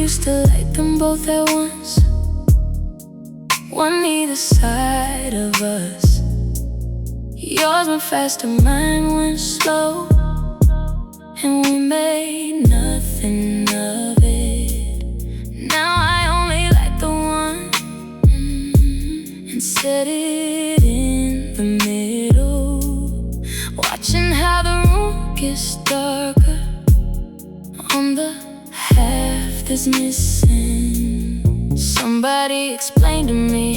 used to light them both at once, one either side of us. Yours went faster, mine went slow, and we made nothing of it. Now I only like the one, and set it in the middle, watching how the room gets darker on the half that's missing. Somebody explained to me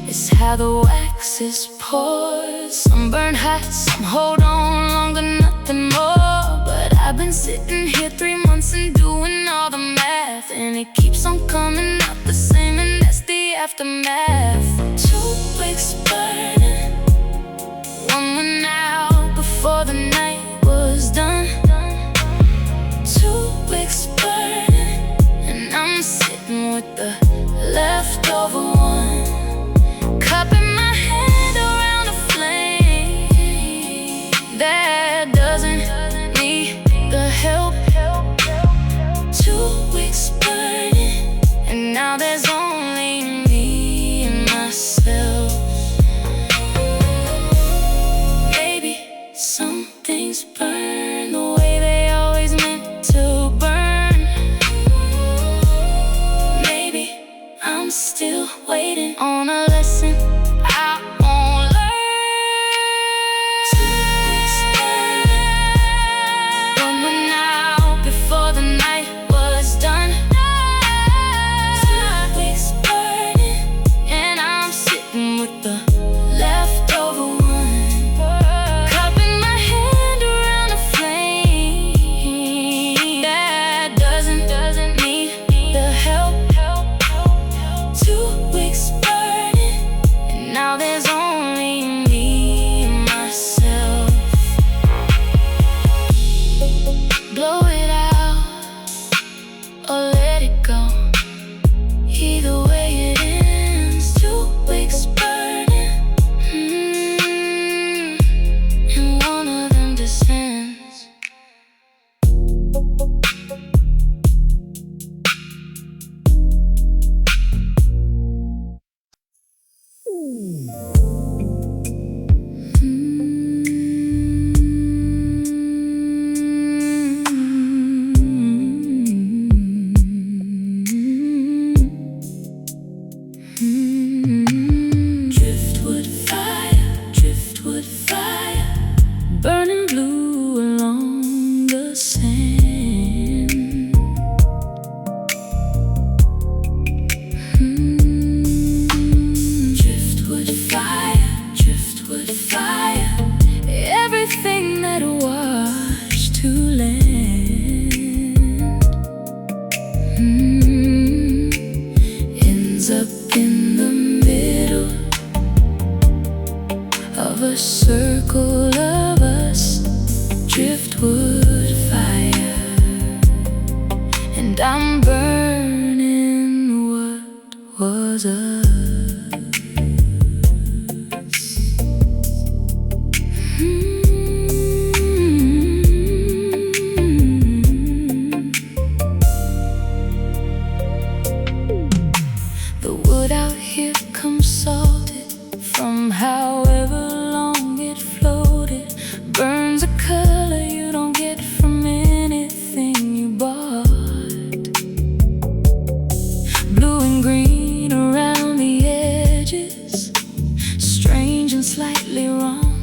it's how the wax is poured. Some burn hot, some hold on longer, nothing more. But I've been sitting here 3 months and doing all the math, and it keeps on coming out the same, and that's the aftermath. 2 wicks burning, one went out before the night was done. 2 wicks burning, and I'm sitting with the leftover one, cupping my hand around a flame that doesn't need the help. 2 wicks burning, and now there's only me and myself. Maybe some things burn the way they always meant to burn. Maybe I'm still waiting on a lesson I won't learn. 2 wicks burning, one went out before the night was done. 2 wicks burning, and I'm sitting with the leftover one, cupping my hand around a flame that doesn't need the help. 2 wicks burning, and now there's only me and myself. Blow it out or let it go, either way it ends. 2 wicks burning, and one of them descends. Driftwood fire, driftwood fire, burning blue along the sand. Driftwood fire, driftwood fire, everything that washed to land ends up in the middle of a circle of us. Driftwood fire, and I'm burning what was us. The wood out here comes salted from however long it floated. Burns a color you don't get from anything you bought. Blue and green around the edges, strange and slightly wrong.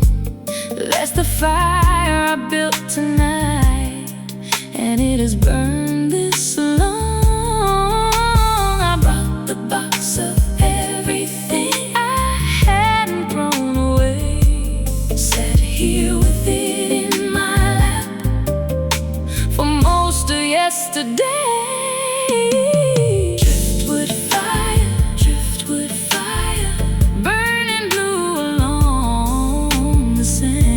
That's the fire I built tonight, and it has burned this long. I brought the box of everything I hadn't thrown away, sat here with it in my lap for most of yesterday. Driftwood fire, driftwood fire, burning blue along the sand.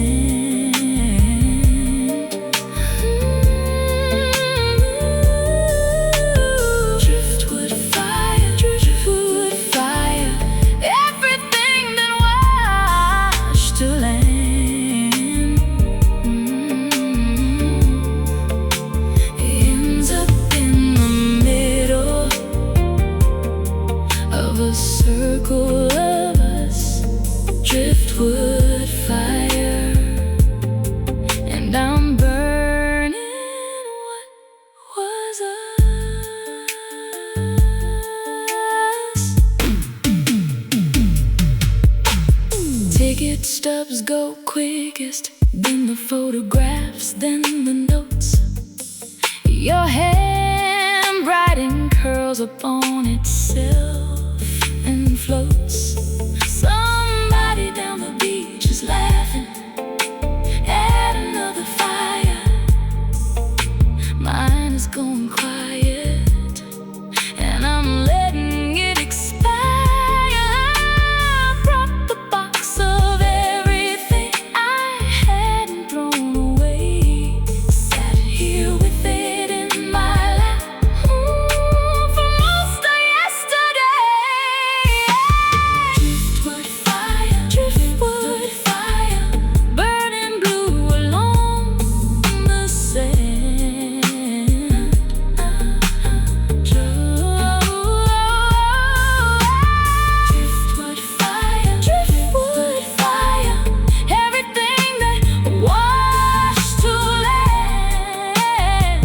Driftwood fire, driftwood fire, everything that washed to land ends up in Ticket stubs go quickest, then the photographs, then the notes. Your handwriting curls upon itself and floats. Somebody down the beach is laughing at another fire. Mine is going quiet, and I'm letting it expire. I brought the box of everything I hadn't thrown away. Sat here with it in my lap, for most of yesterday. Driftwood fire, driftwood fire, burning blue along the sand. Driftwood fire, driftwood fire, everything that washed to land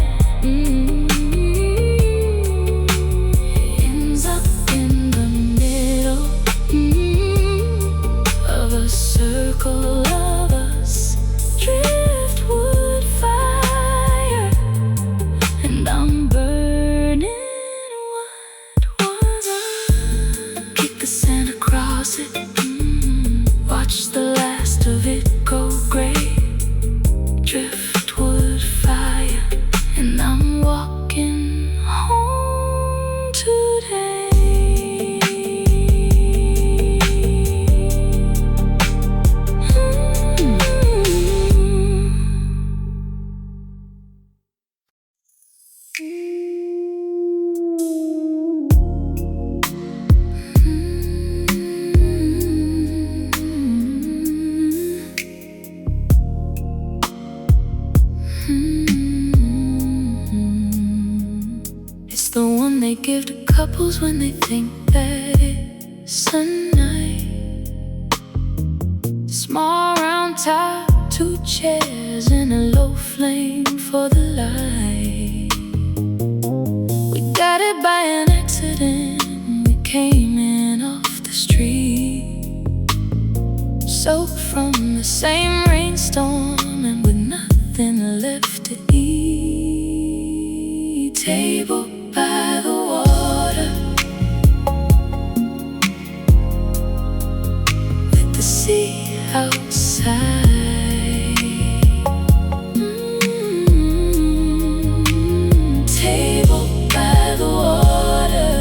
ends up in the middle of a circle of us. Driftwood fire, and I'm burning what was I. Kick the sand across it, watch the last of it go gray. Driftwood fire, and I'm walking home today. It's the one they give to couples when they think that it's a night. Small round top, 2 chairs and a low flame for the light. We got it by an accident. We came in off the street, soaked from the same rainstorm and with nothing left to eat. Table by the water, with the sea outside. Table by the water,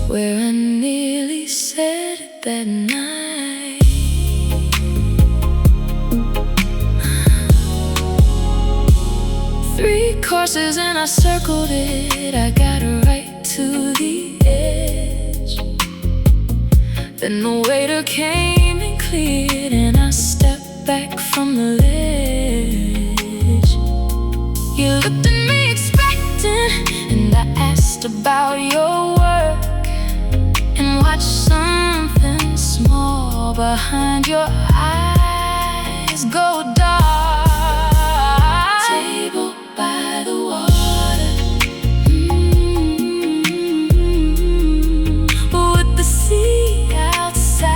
where I nearly said it that night. 3 courses and I circled it. I got right to the edge. Then the waiter came and cleared, and I stepped back from the ledge. You looked at me expectant, and I asked about your work, and watched something small behind your eyes go dark. Table by the water, with the sea outside.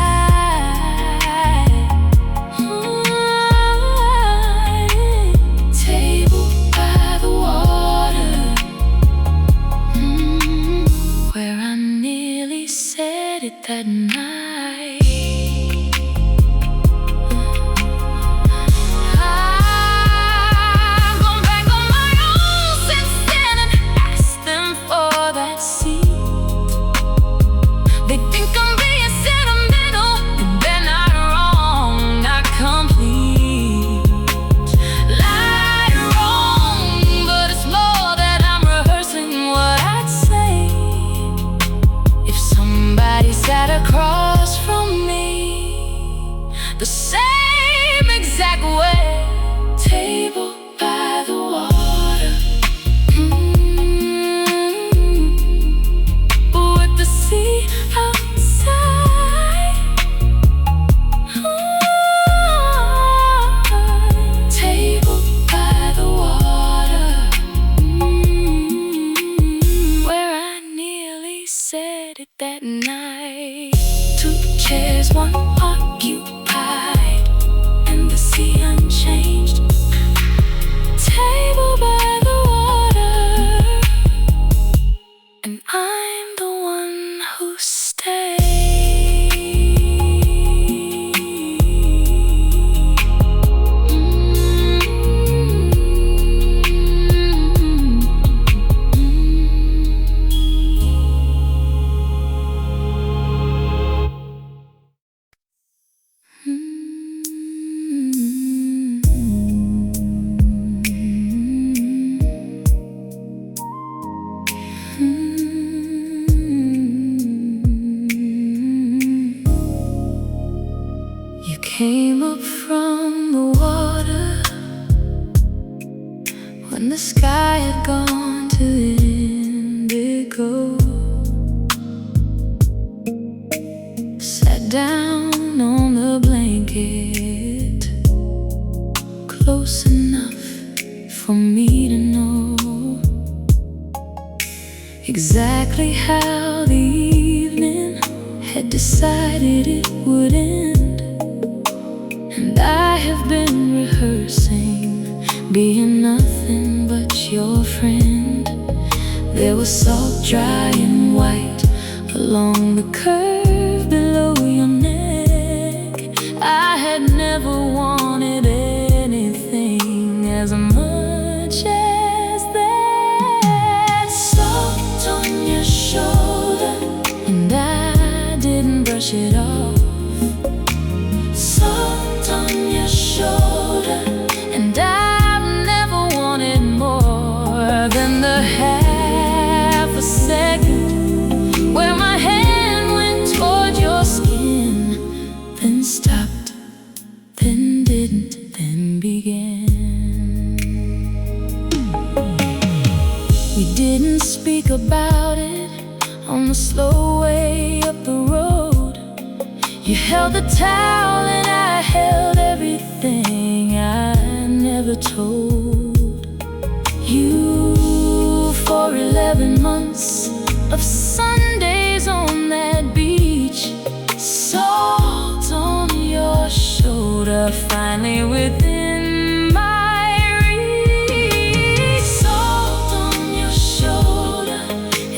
Table by the water, where I nearly said it that night. Sat across from me, the same exact way. Table by the water, with the sea outside. Table by the water, where I nearly said it that night. 2 chairs, one occupied, and the sea unchanged. Table by the water, and I'm the one who stayed. You came up from the water when the sky had gone to indigo. Sat down on the blanket, close enough for me to know exactly how the evening had decided it would end. And I have been rehearsing, being nothing but your friend. There was salt, dry and white along the curve below your neck. I had never wanted anything as much as that. Salt on your shoulder, and I didn't brush it off. Salt on your shoulder, and I've never wanted more than the half a second where my hand went toward your skin, then stopped, then didn't, then began. We didn't speak about it on the slow way up the road. You held the towel and I held everything I never told you. For 11 months of Sundays on that beach, salt on your shoulder, finally within my reach. Salt on your shoulder,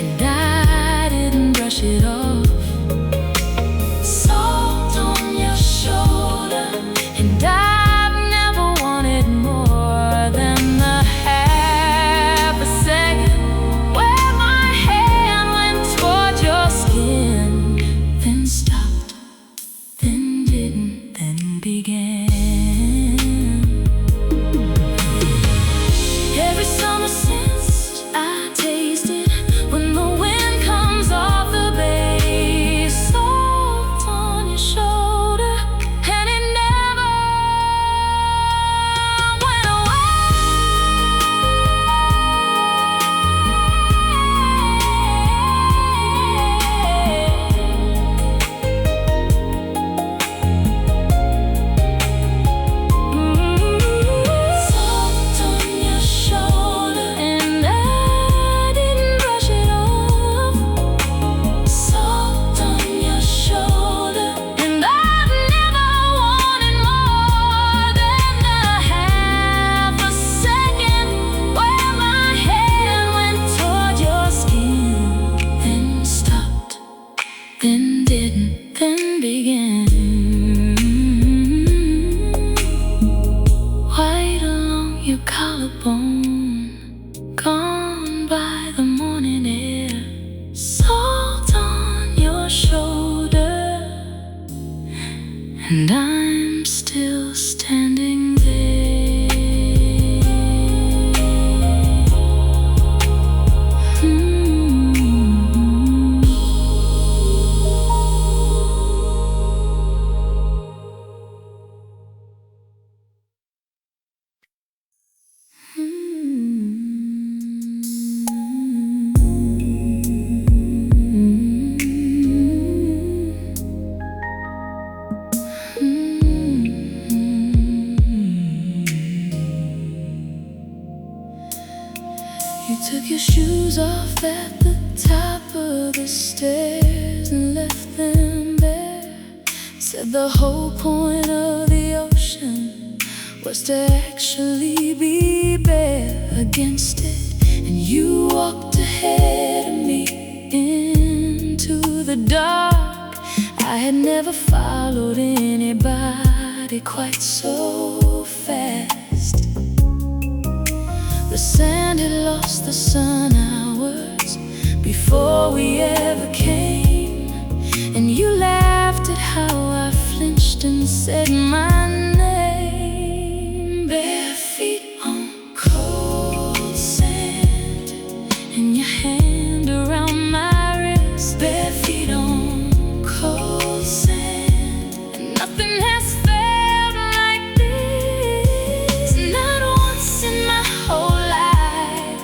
and I didn't brush it off. And I've never wanted more than the half a second where my hand went toward your skin, then stopped, then didn't, then began. Every summer since I tasted when the wind comes off the bay, salt on your shoulder, and it never went Salt on your shoulder, and I didn't brush it off. Salt on your shoulder, and I've never wanted more than the half a second where my hand went toward your skin, then stopped, then didn't, then began. White along your collarbone, gone by the morning air. Salt on your shoulder, and I'm still standing there. You took your shoes off at the top of the stairs and left them there. Said the whole point of the ocean was to actually be bare against it. And you walked ahead of me into the dark. I had never followed anybody quite so fast. The sand had lost the sun hours before we ever came. And you laughed at how I flinched and said my name. Bare feet on cold sand, and your hand around my wrist. Bare feet on cold sand, and nothing has felt like this. Not once in my whole life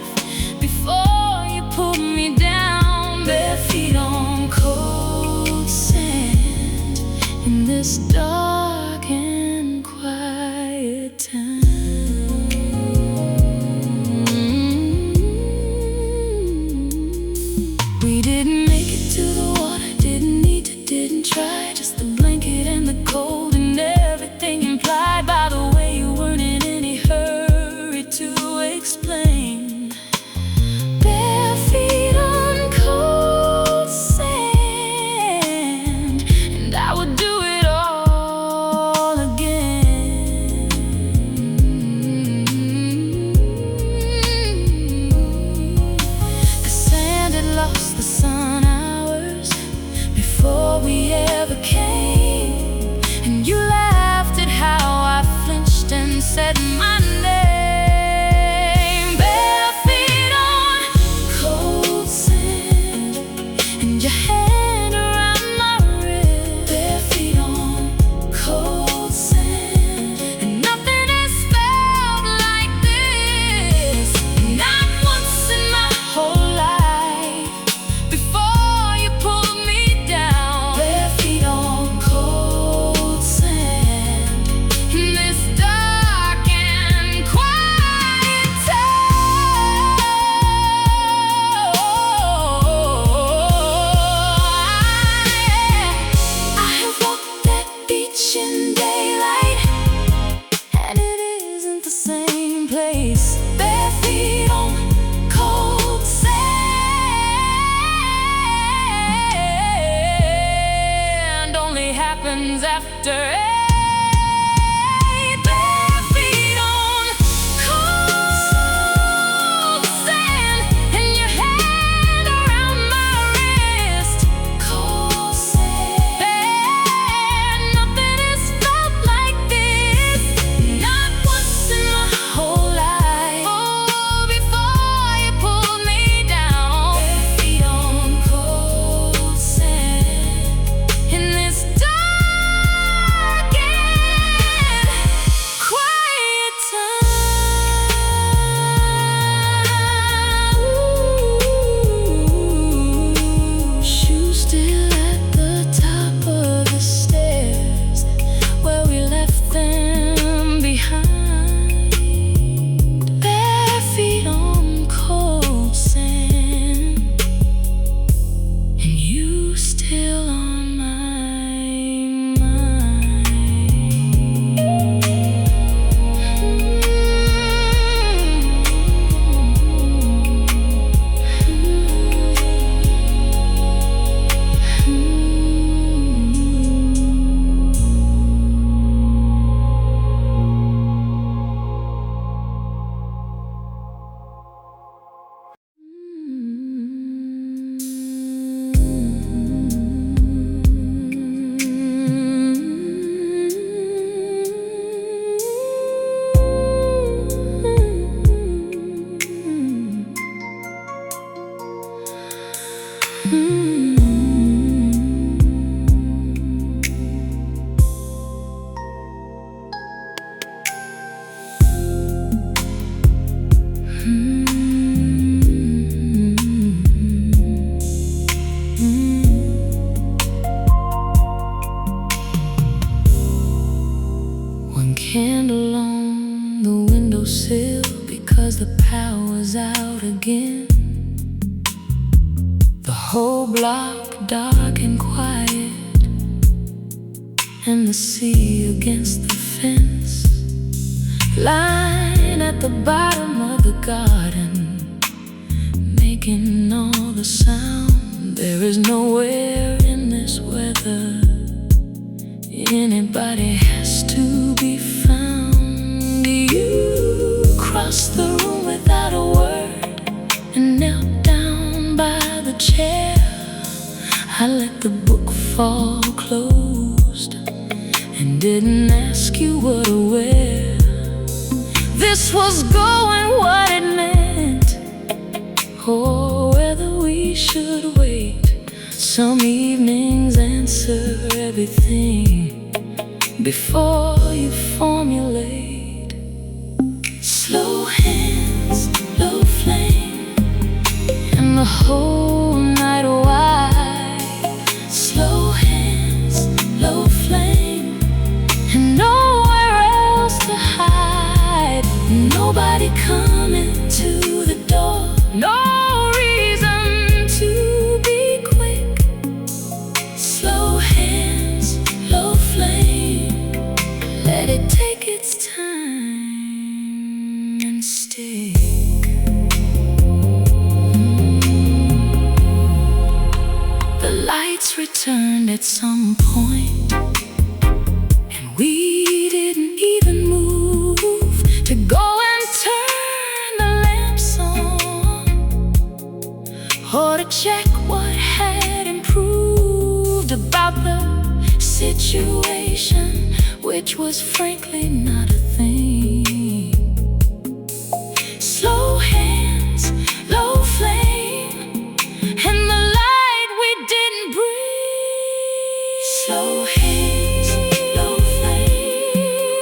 before you pulled me down. Bare feet on cold sand in this dark and quiet town. We didn't make it to the water, didn't need to, didn't try. Just the blanket and the cold and everything implied by the way you weren't in any hurry to explain. Bare feet on cold sand, and I would do it all again. The sand had lost the sun hours before we ever came. And you laughed at how I flinched and said my name. Bare feet on cold sand, and your hand around my wrist. Bare feet on cold sand, and nothing has felt like this. Not once in my whole life before you pulled me down. Bare feet on cold sand in this dark and quiet town. I have walked that beach in daylight, and it isn't the same place. Bare feet on cold sand only happens after eight. Bare feet on cold sand, and your hand around my wrist. Cold sand, and nothing has felt like this. Not once in my whole life. Oh, before you pulled me down. Bare feet on cold sand in this dark and quiet town. Shoes still at the top of the stairs where we left them behind. Bare feet on cold sand, and you still on my One candle on the windowsill because the power's out again. The whole block dark and quiet, and the sea against the fence, lying at the bottom of the garden, making all the sound. There is nowhere in this weather anybody has to be found. You crossed the room without a word and knelt down by the chair. I let the book fall closed and didn't ask you what or where this was going, what it meant, or whether we should wait. Some evenings answer everything before you formulate. Slow hands, low flame, and the whole night wide. Slow hands, low flame, and nowhere else to hide. Nobody coming to the door, no reason to be quick. Slow hands, low flame, let it take its time and stick. The lights returned at some point, and we didn't even move to go and turn the lamps on, or to check what had improved about the situation, which was frankly not a thing. Slow hands, low flame, and the light we didn't breathe. Slow hands, low flame,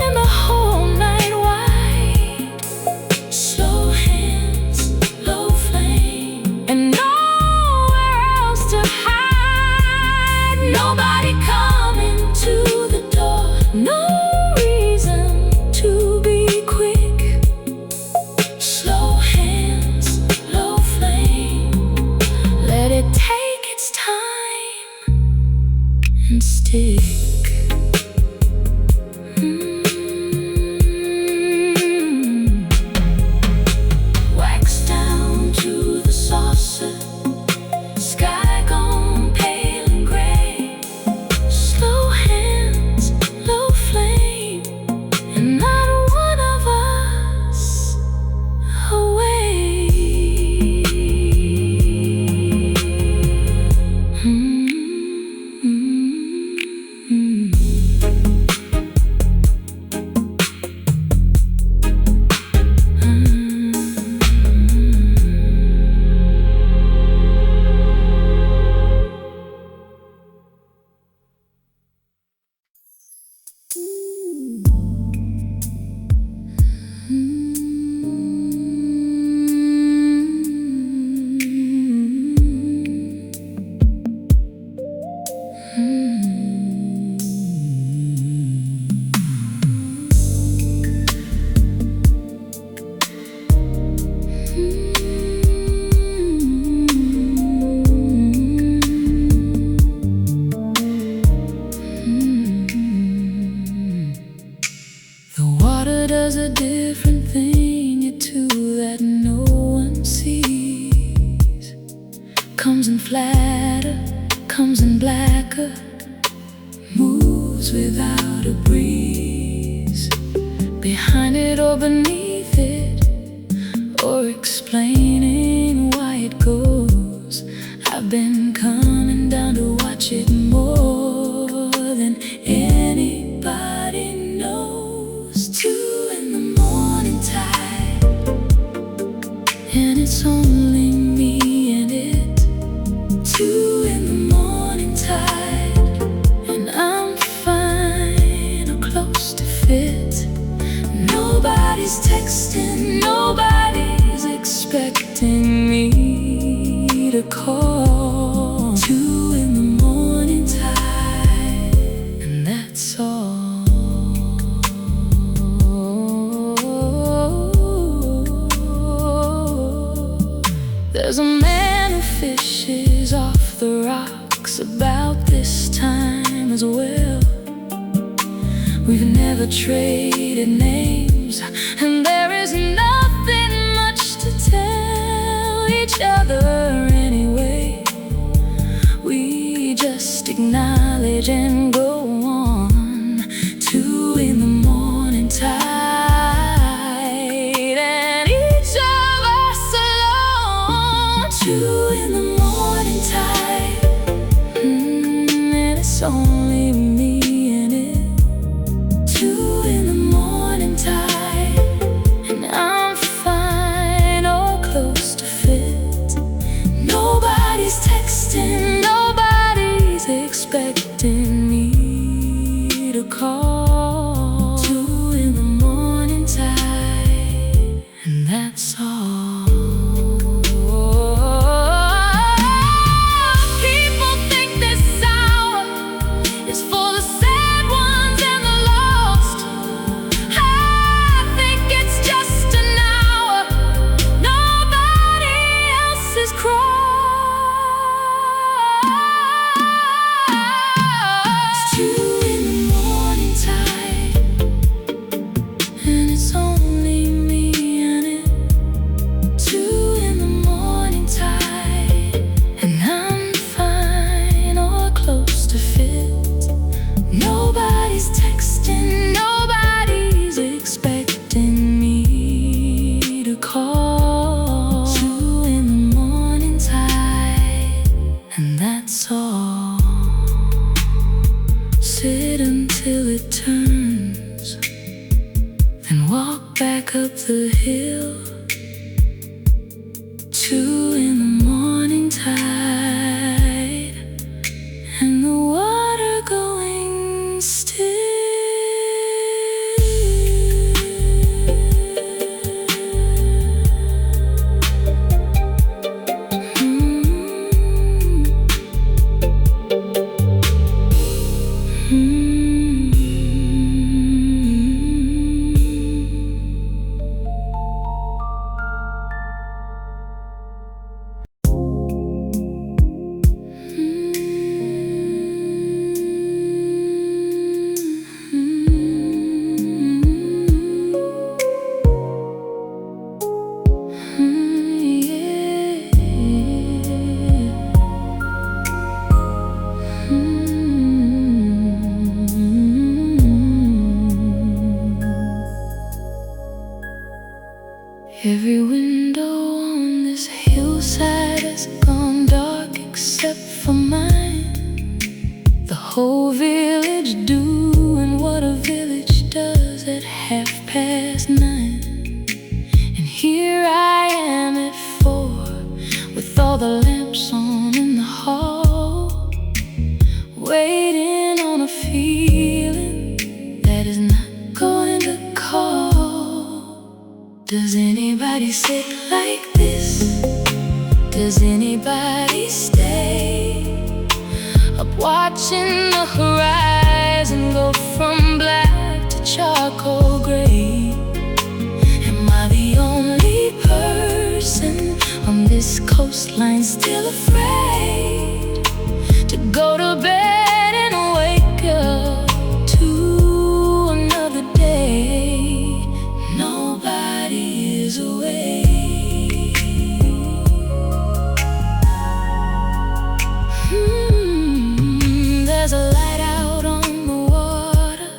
and the whole night wide. Slow hands, low flame, and nowhere else to hide. Nobody coming to the door, no reason to be quick. Slow hands, low flame, let it take its time and stick. Wax down to the saucer, sky gone pale and gray. Slow hands, low flame, and not one of us away. The water does a different thing to that no one sees. Comes in flatter, comes in blacker, moves without a breeze. Behind it or beneath it, or explaining why it goes. I've been coming down to watch it more than anybody knows. 2 in the morning tide, and it's only me and it. 2 in the morning tide, and I'm fine or close to fit. Nobody's texting, nobody's expecting me to call. 2 in the morning tide, and that's all. There's a man who fishes off the rocks about this time as well. never traded names, and there is nothing much to tell each other anyway. We just acknowledge and go on. 2 in the morning tide, and each of us alone. 2 in the morning tide, and it's only me and it. 2 in the morning tide, and I'm fine or close to fit. Nobody's texting, nobody's expecting me to call. 2 in the morning tide, and that's all. People think this hour is for the sad ones and the lost. I think it's just an hour nobody else has crossed. 2 in the morning tide, and it's only me and it. 2 in the morning tide, and I'm fine or close to fit. Nobody's texting, nobody's expecting me to call. 2 in the morning tide, and that's all. Sit until it turns, then walk back up the hill. 2 in the morning tide, and the water going still. Every window on this hillside has gone dark except for mine. The whole village doing what a village does at 9:30. And here I am at 4, with all the lamps on in the hall, waiting on a feeling that is not going to call. Does anybody sit like this? Does anybody stay up watching the horizon go from black to charcoal gray? Am I the only person on this coastline still afraid to go to bed and wake up to another day? Nobody is awake. There's a light out on the water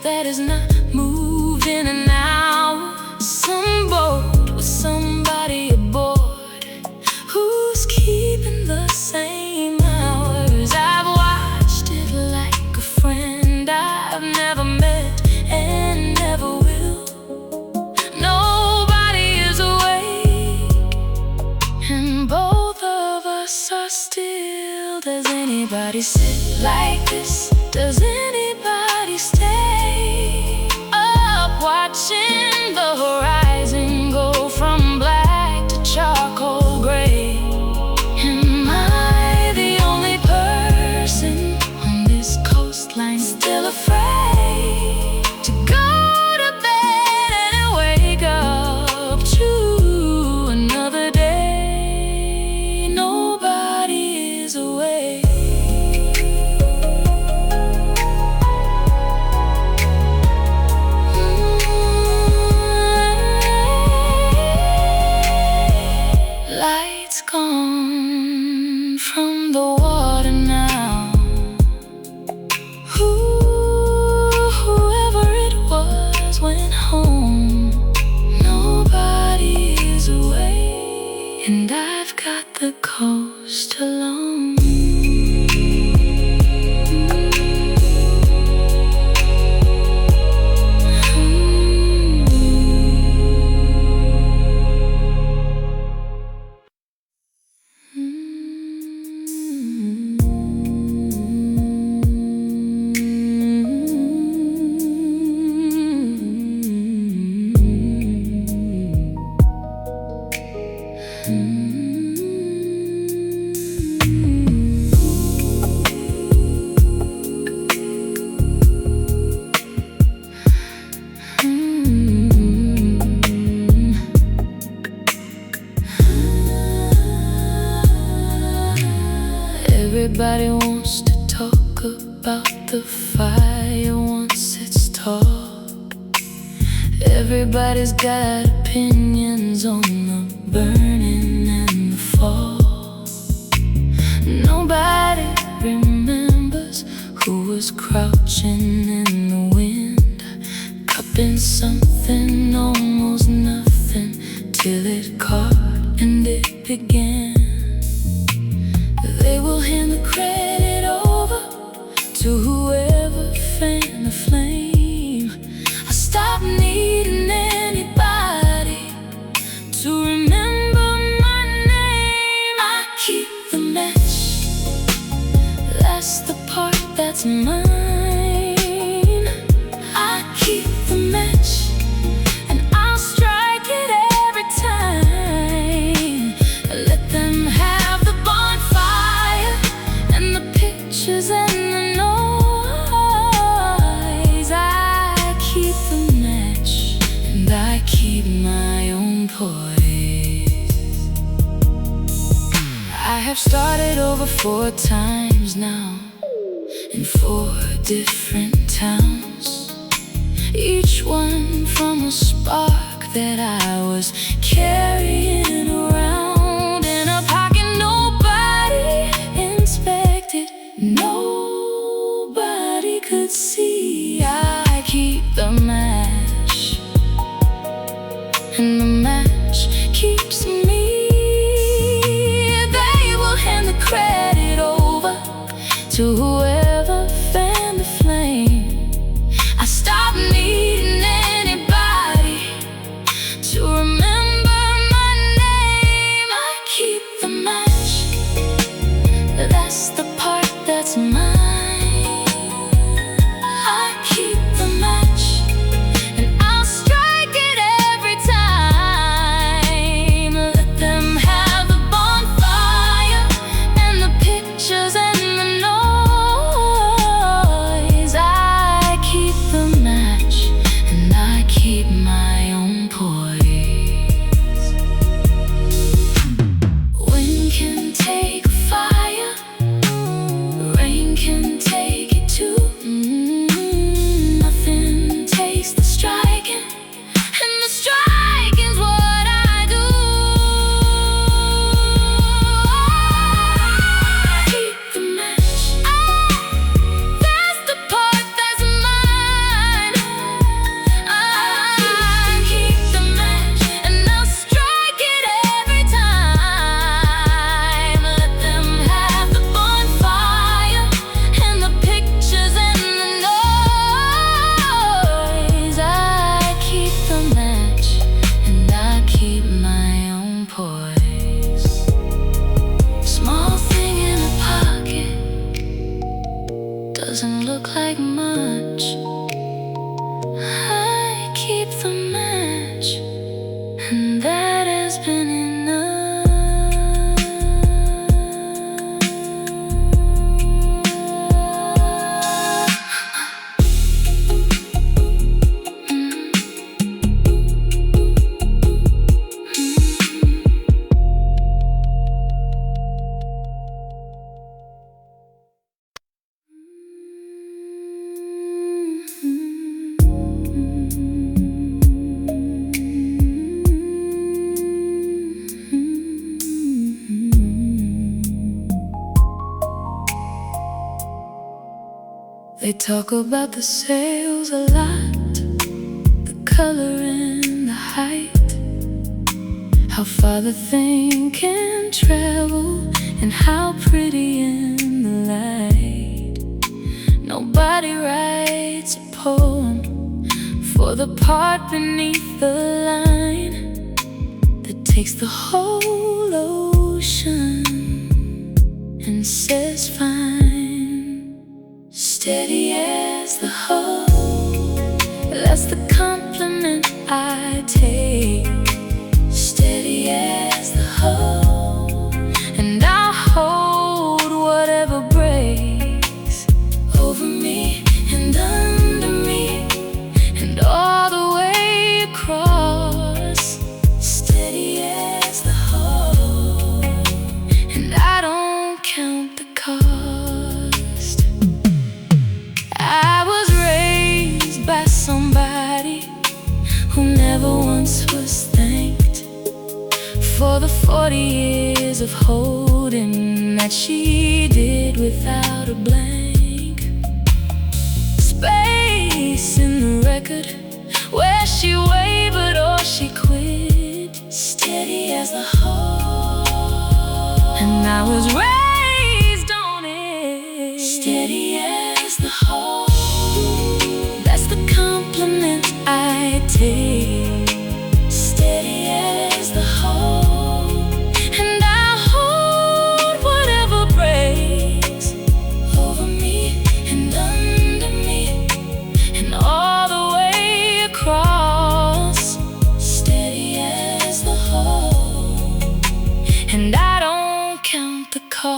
that is not moved in an hour. Some boat with somebody aboard who's keeping the same hours. I've watched it like a friend I've never met and never will. Nobody is awake, and both of us are still. Does anybody sit like this? Does anybody stay up watching the horizon go from black to charcoal gray? Am I the only person on this coastline still afraid to go to bed and wake up to another day? Nobody is awake. and I've got the coast alone. Everybody wants to talk about the fire once it's taught. Everybody's got opinions on the burning and the fall. Nobody remembers who was crouching in the wind, cupping something almost nothing, till it caught and it began. They will hand the credit over to whoever fanned the flame. I stopped needing anybody to remember my name. I keep the match, that's the part that's mine. I keep the match, and I'll strike it every time. Let them have the bonfire and the pictures and the noise. I keep the match, and I keep my own poise. I have started over 4 times now, in 4 different towns, each one from a spark that I was carrying around in a pocket nobody inspected, nobody could see. I keep the match, and the match keeps me. They will hand the credit over to whoever fanned the flame. I stopped needing anybody to remember my name. I keep the match, that's the part that's mine. I keep the match, and I'll strike it every time. Let them have the bonfire and the pictures and the noise. I keep the match, and I keep my own poise. Wind can take fire, rain can take it too. Nothing takes the striking, and the striking's what I do. I keep the match, that's the part that's mine. I keep the match, and I'll strike it every time. Let them have the bonfire and the pictures and the noise. I keep the match, and I keep my own poise. Small thing in a pocket doesn't look like much. I keep the match, and that has been enough. They talk about the sails a lot, the color and the height, How far the thing can travel, and how pretty in the light. Nobody writes a poem for the part beneath the line that takes the whole ocean and says fine. Steady as the hoe, that's the compliment I take. Steady as the hoe, and I'll hold whatever breaks over me and under me and all the way across. Steady as the hoe, and I don't count the cost. I was raised by somebody who never once was thanked for the 40 years of holding that she did without a blank space in the record where she wavered or she quit. Steady as the hoe, and I was raised on it. Steady as the hoe, that's the compliment I take. Steady as the hoe, and I'll hold whatever breaks over me and under me and all the way across. Steady as the hoe, and I don't count the cost.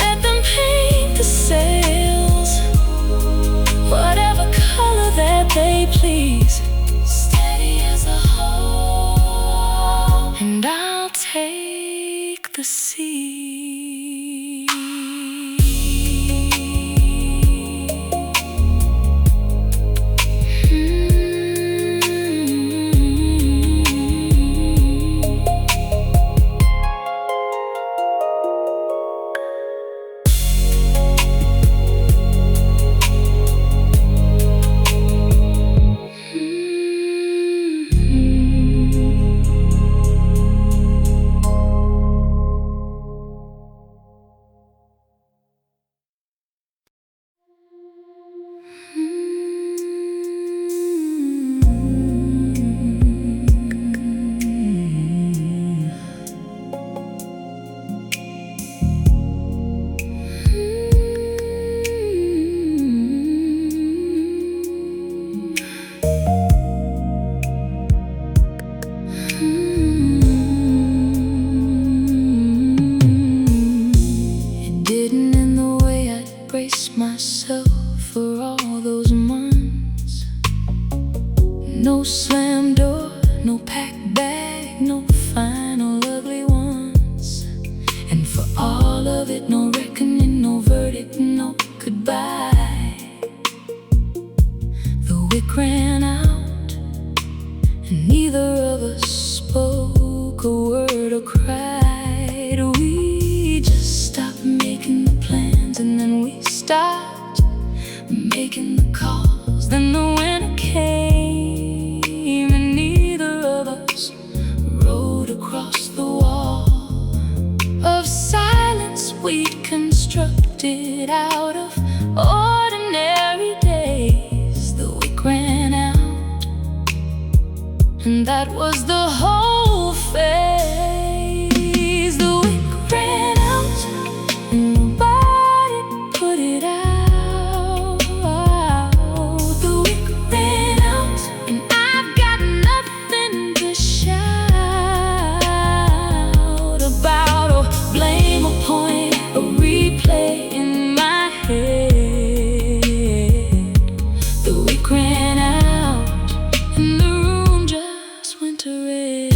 Let them paint the sails whatever color that they please. Steady as a hoe, and I'll take the sea. It didn't end the way I'd braced myself for all those months. No slam door, no packed bag, no final ugly ones. And for all of it, no reckoning, no verdict, no goodbye. The wick ran out, and neither of us spoke a word or cried. We just stopped making the plans, and then we stopped making the calls. Then the winter came, and neither of us rode across the wall of silence we'd constructed out of ordinary days. The wick ran out, and that was the whole phase. The wick ran out, and nobody put it out. The wick ran out, and I've got nothing to shout about or blame or point or replay in my head. The wick ran out, and the room just went to red.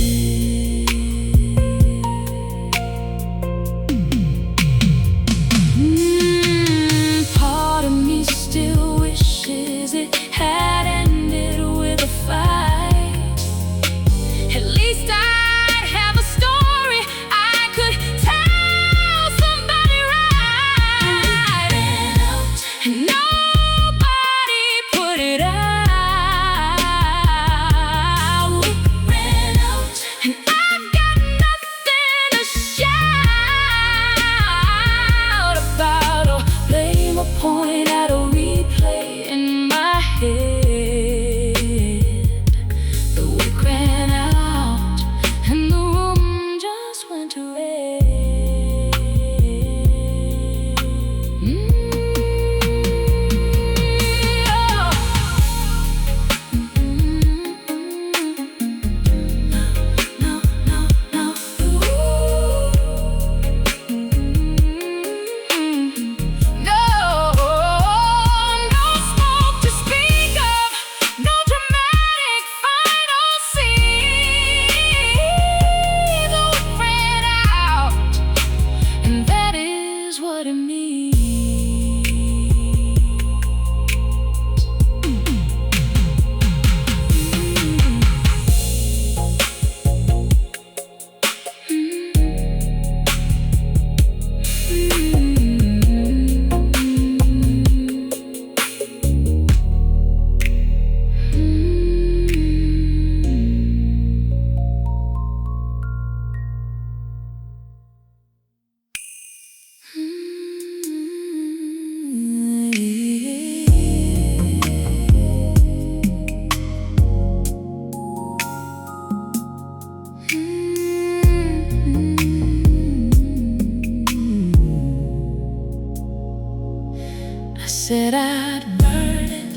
said I'd burn it,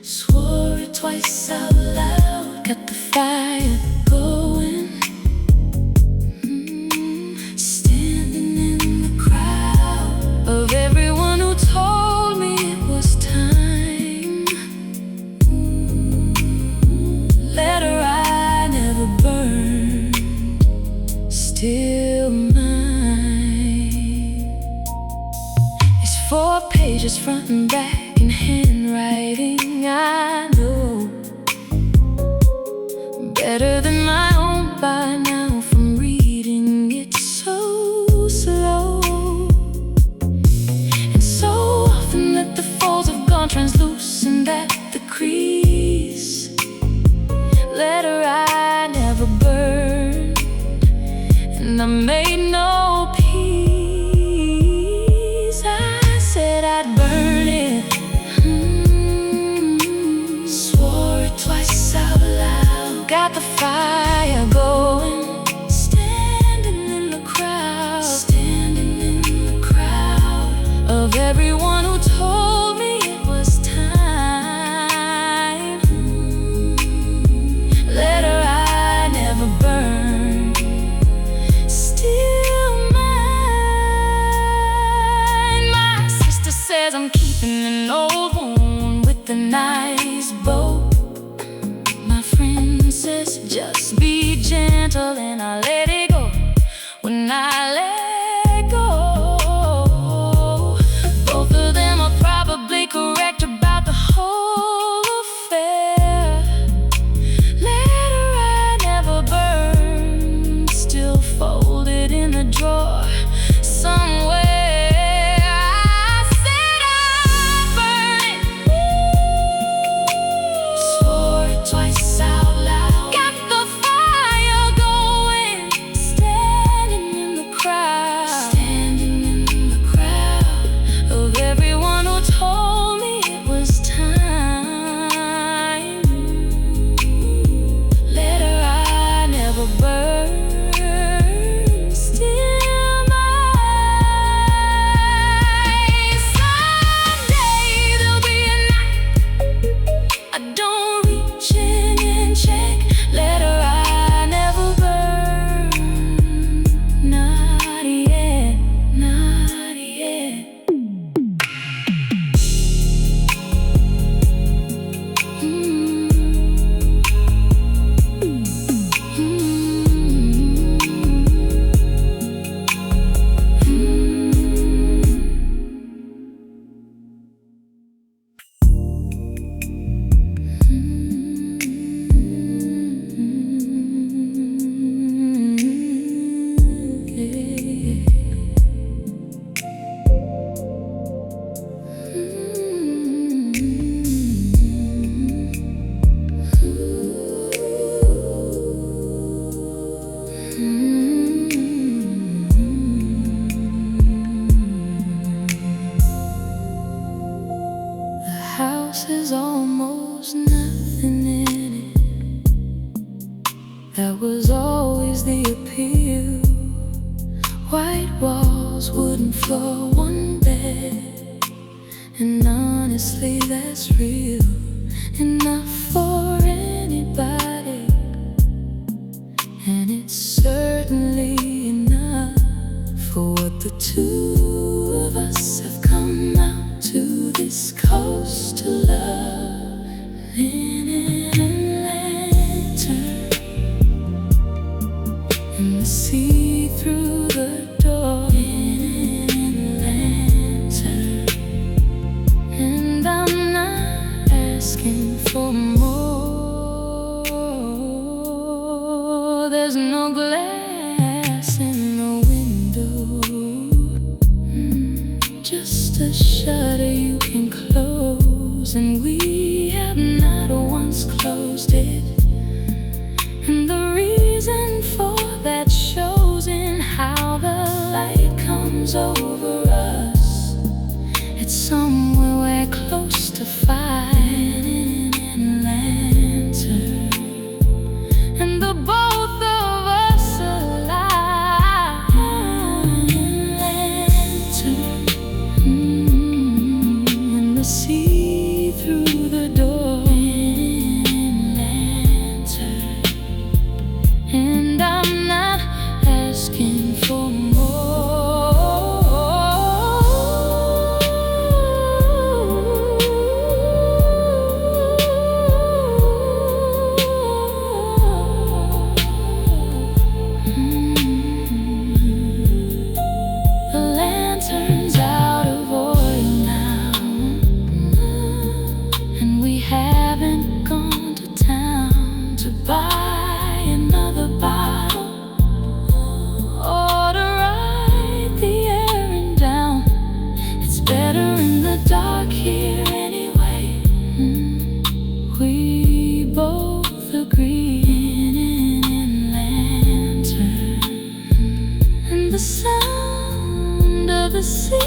swore it twice out loud. Got the fire going, standing in the crowd of everyone who told me it was time. Letter I never burned, still mine. It's 4 pages front and back in handwriting I know better than my own by now from reading it so slow. And so often that the folds have gone translucent at the crease. Letter I never burned, and I made no peace. I said I'd burn it, swore it twice out loud. Got the fire going, standing in the crowd of everyone who told me it was time. Letter I never burned, still mine. My sister says I'm keeping an old one with a nice bow. My friend says just be gentle and I'll let it go when I let go. Both of them are probably correct about the whole affair. Letter I never burned, still folded in a drawer somewhere. I said I'd burn it, swore it twice out loud. Got the fire going, standing in the crowd of everyone who told me it was time. Letter I never burned, still mine. Someday there'll be a night I don't reach in and check. Letter I never burned, not yet, not yet. The house is almost nothing in it. That was always the appeal. White walls, wooden floor, one bed. And honestly, that's real enough for anybody. And it's certainly enough for what the two of us have come out to this coast to love. Linen and lantern, and the sea through the door. Linen and lantern, and I'm not asking for more. There's no glass in the window, just a shutter you can close, and we have not once closed it. And the reason for that shows in how the light comes over us. It's somewhere we're close to fire. And lantern, and the both of us alive. Lantern, the sea.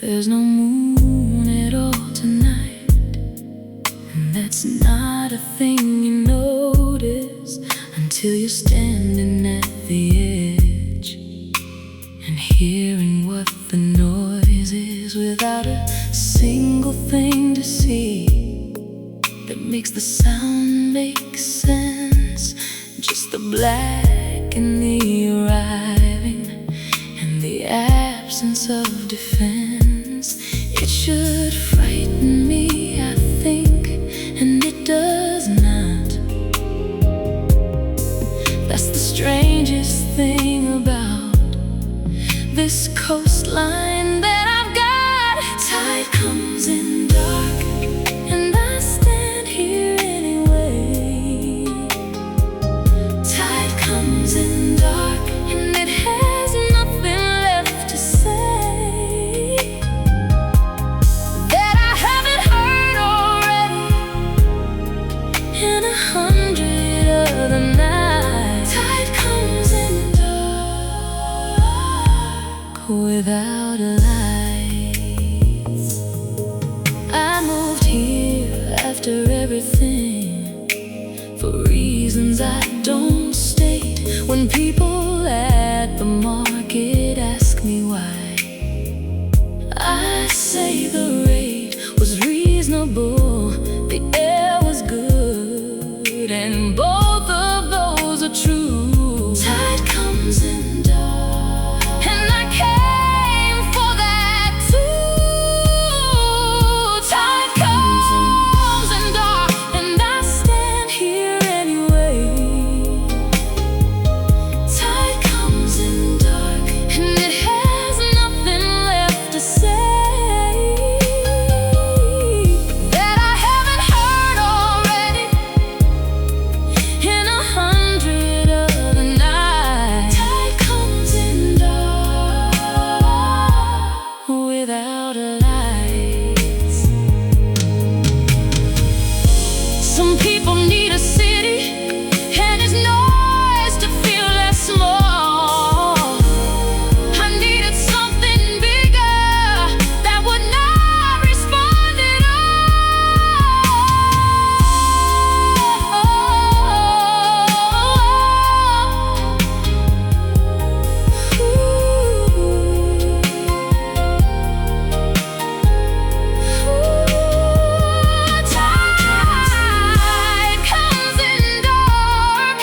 There's no moon at all tonight, and that's not a thing you notice until you're standing at the edge and hearing what the noise is without a single thing to see that makes the sound make sense. Just the black and the arriving and the absence of defense. It should frighten me, I think, and it does not. That's the strangest thing about this coastline that I've got. Tide comes in dark, and I stand here anyway. Tide comes in dark, and it has nothing left to say that I haven't heard already in 100 other nights. Tide comes in dark without lights. I moved here after everything for reasons I don't state. When people at the market ask me why, I say the rate was reasonable, the air was good, and both of those are true. Tide comes in dark, and I came for that too. Tide comes in dark, and I stand here anyway. Tide comes in dark, and it has nothing left to say that I haven't heard already in 100 other nights. Tide comes in dark without lights. Some people need a city and its noise to feel less small. I needed something bigger that would not respond at Tide comes in dark,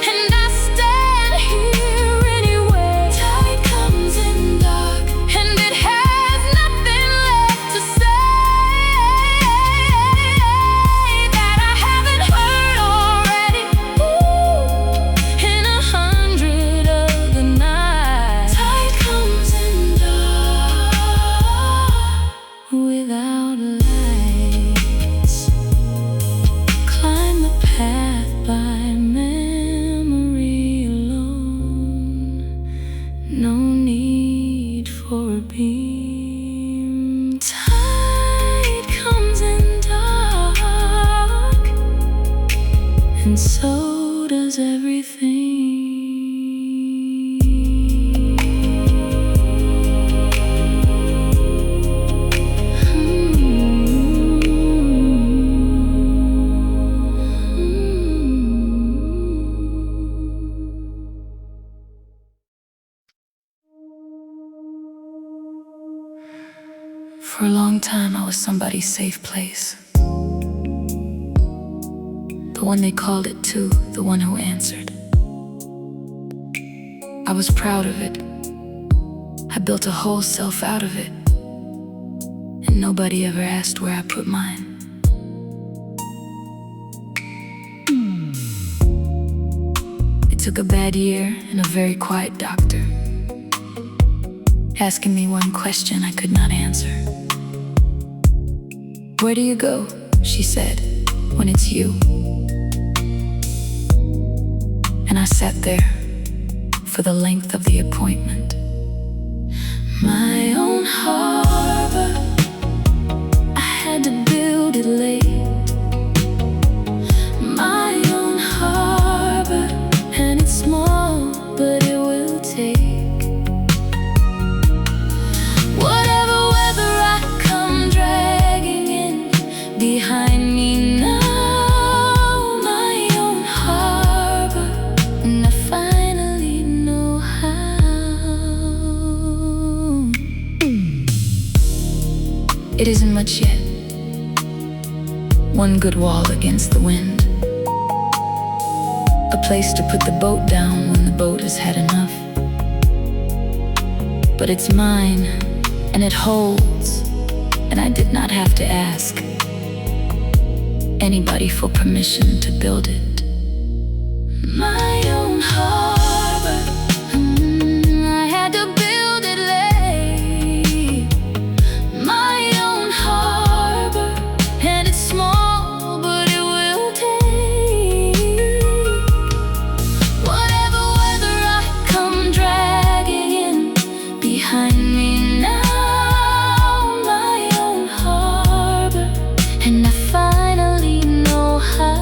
and I stand here anyway. Tide comes in dark, and it has nothing left to say that I haven't heard already in 100 other nights. Tide comes in dark without lights. Climb the path by memory alone. No need for a beam. Tide comes in dark, and so does everything. long time I was somebody's safe place. The one they called it to, the one who answered. I was proud of it. I built a whole self out of it, and nobody ever asked where I put mine. It took a bad year and a very quiet doctor asking me one question I could not answer. "Where do you go," she said, "when it's you?" And I sat there for the length of the appointment. My own harbor, I had to build it late. My own harbor, and it's small, but it will take. Whatever weather I come dragging in behind me now, my own harbor, and I finally know how. It isn't much yet. One good wall against the wind. A place to put the boat down when the boat has had enough. But it's mine, and it holds, and I did not have to ask anybody for permission to build it. My own harbor, I had to build it late. My own harbor, and it's small, but it will take. Whatever weather I come dragging in behind me now, my own harbor, and I finally know how.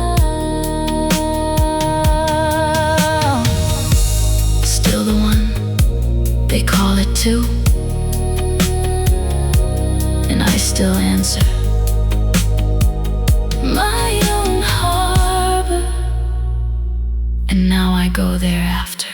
Still the one they call it too, and I still answer. My own harbor, and now I go there after.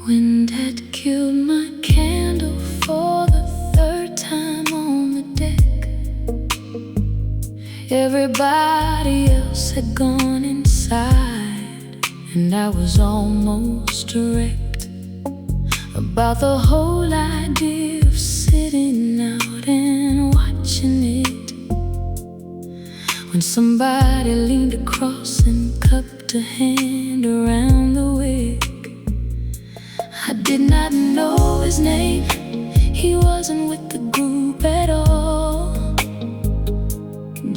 Wind had killed my candle for the third time on the deck. Everybody else had gone inside, and I was almost wrecked about the whole idea of sitting out and watching it. When somebody leaned across and cupped a hand around the wick. I did not know his name, he wasn't with the group at all.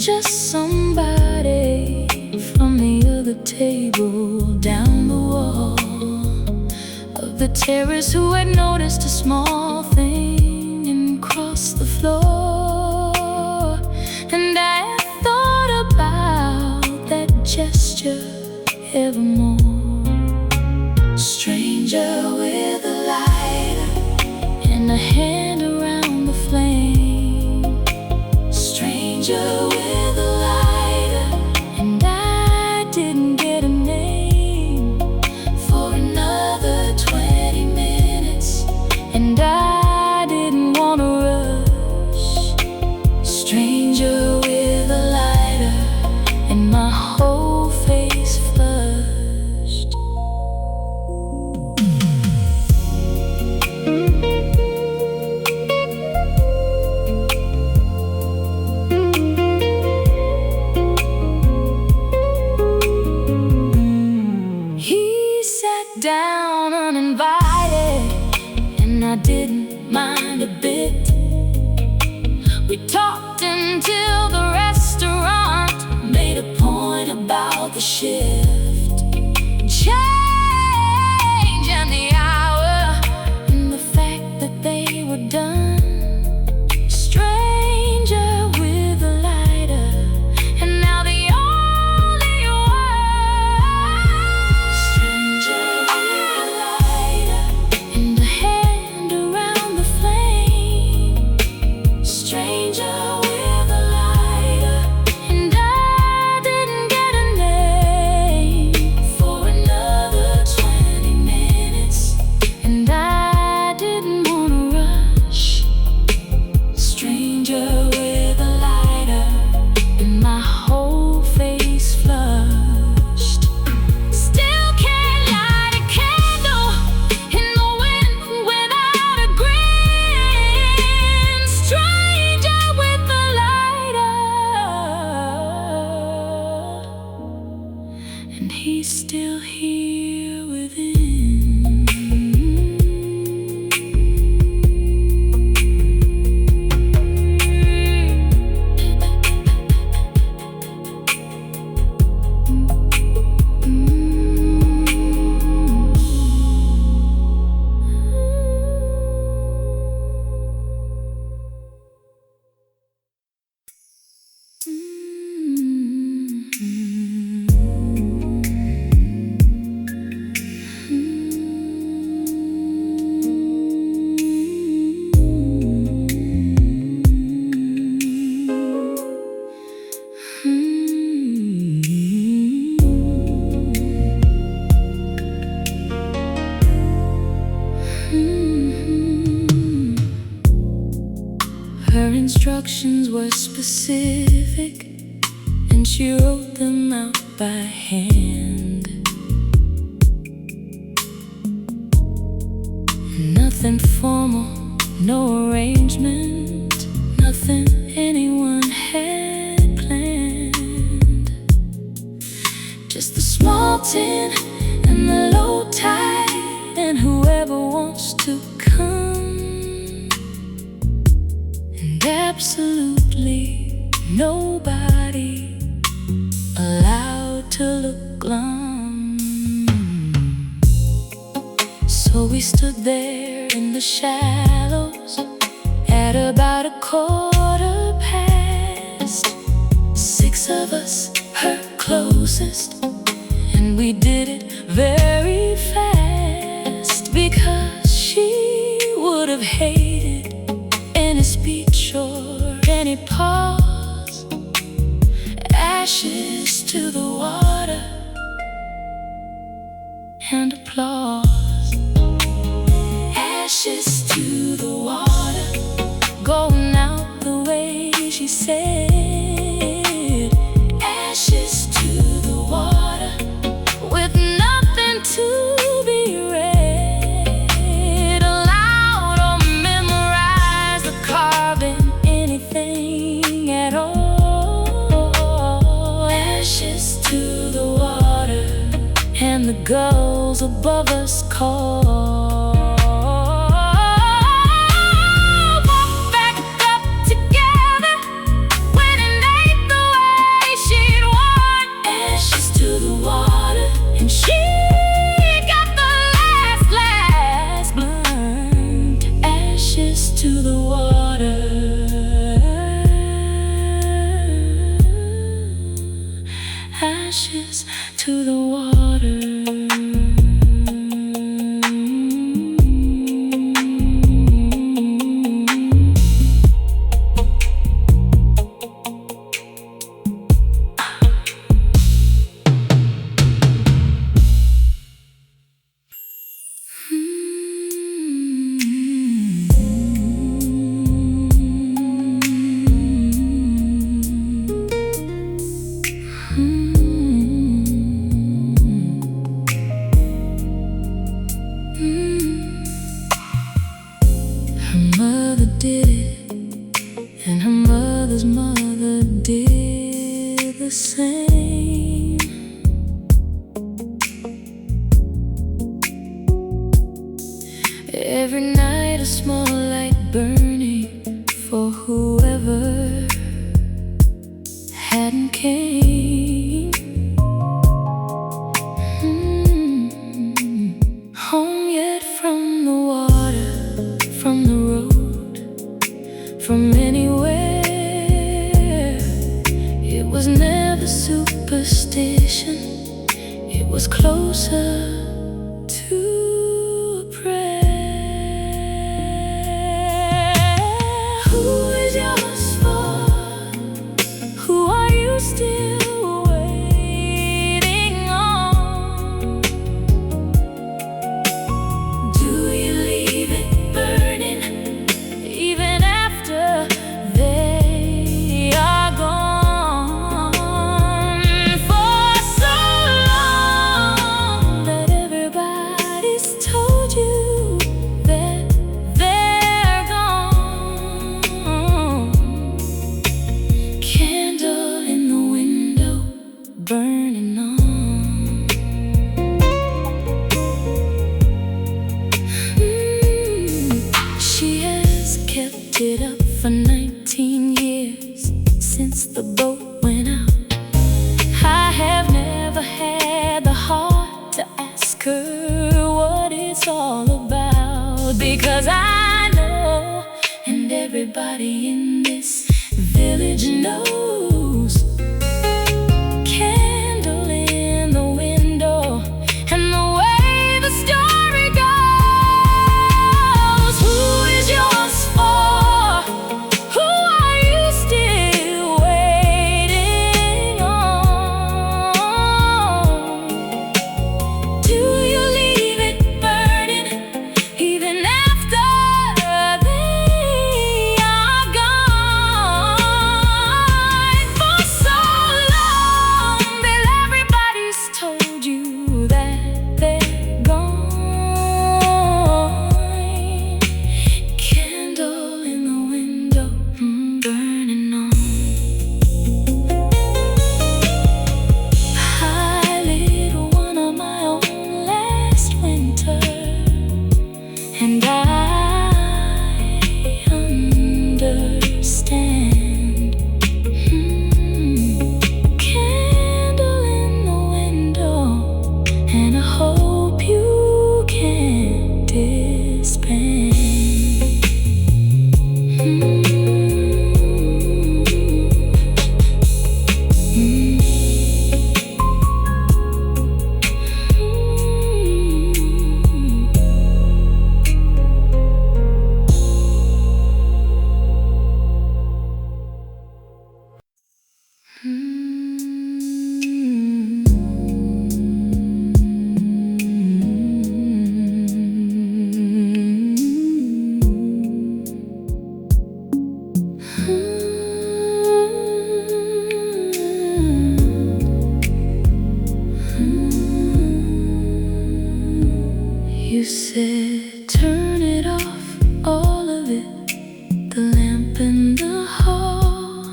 Just somebody from the other table down the wall of the terrace who had noticed a small thing and crossed the floor. And I thought about that gesture evermore. Stranger with a lighter and a hand around the flame. Stranger with a lighter, and I didn't get a name for another 20 minutes, and I didn't want to rush. Stranger with a lighter, and my whole face flushed. shift, change and the hour, and the fact that they were done. Stranger with a lighter, and now the only one. Stranger with a lighter, and a hand around the flame. Stranger with a lighter, and I didn't get a name for another 20 minutes, and I didn't wanna rush. Stranger with a lighter, and my whole face flushed. Still can't light a candle in the wind without a grin. Stranger with a lighter, and he's still here within. Her instructions were specific, and she wrote them out by hand. Nothing formal, no arrangement, nothing anyone had planned. Just the small tin and the low tide, and whoever wants to come. And absolutely nobody allowed to look glum. So we stood there in the shallows at about 1/4 past. 6 of us, her closest, and we did it very fast, because she would have hated any speech or any pause. Ashes to the water and applause. Ashes to the water, going out the way she said. Ashes to the water, with nothing to be read aloud or memorize or carve in anything at all. Ashes to the water, and the gulls above us call. Walk back up together when it ain't the way she'd want. Ashes to the water, and she got the last blunt. Ashes to the water, ashes to the water. Her mother did it, and her mother's mother did the same. Every night a small light burning for whoever hadn't came. the superstition, it was closer to a prayer. Who is yours for? Who are you still waiting on? Do you leave it burning even after they are gone? For so long that everybody's told you that they're gone. Candle in the window, burning on. She has kept it up for 19 years, since the boat went out. I have never had the heart to ask her what it's all about, because I know, and everybody in this village knows. Candle in the window, and the way the story goes. Who is yours for? Who are you still waiting on? Do you leave it burning even after they are gone? For so long that everybody's told you that they're gone. Candle in the window, burning on. I lit one of my own last winter, and I understand. Candle in the window, and I hope you can disband. You said turn it off, all of it, the lamp in the hall.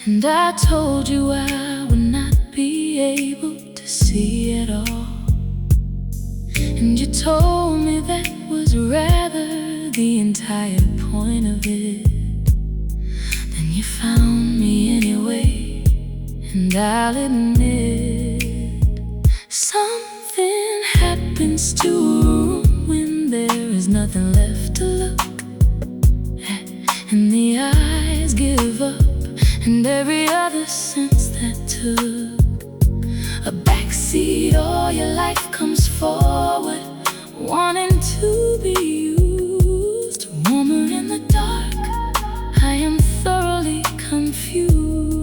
And I told you I would not be able to see at all. And you told me that was rather the entire point of it. Then you found me anyway, and I'll admit something happens to a room when there is nothing left to look at, and the eyes give up, and every other sense that took a backseat. All your life comes forward, wanting to be used. Warmer in the dark, I am thoroughly confused.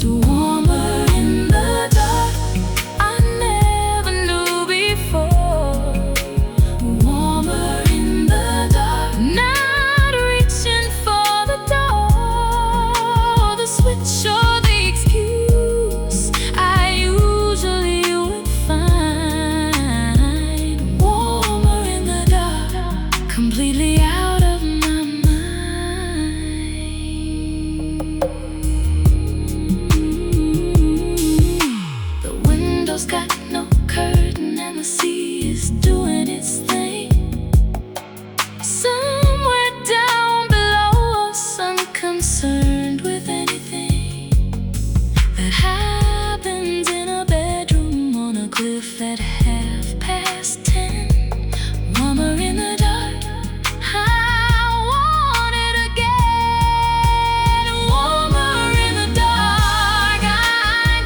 Warmer in the dark, I never knew before. Warmer in the dark, not reaching for the door, the switch or the excuse I usually would find. Warmer in the dark, completely out of my mind. The window's got no curtain, and the sea is doing its thing. Somewhere down below us, unconcerned with anything that happens in a bedroom on a cliff at 10:30. Warmer in the dark, I want it again. Warmer in the dark, I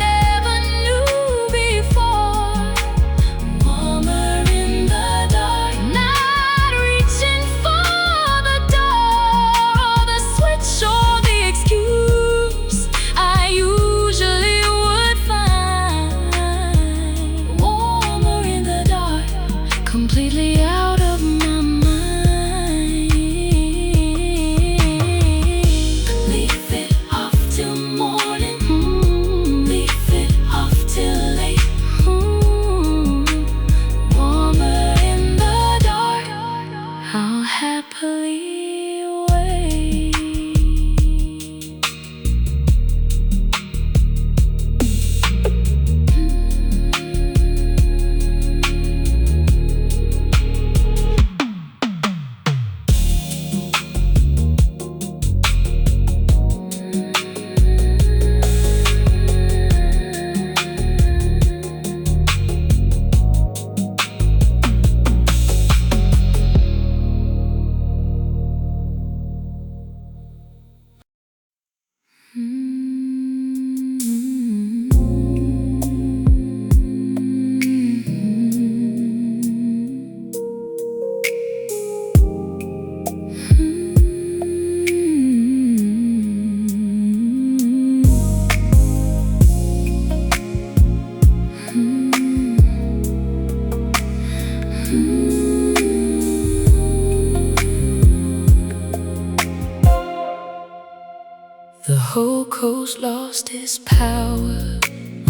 ghost lost his power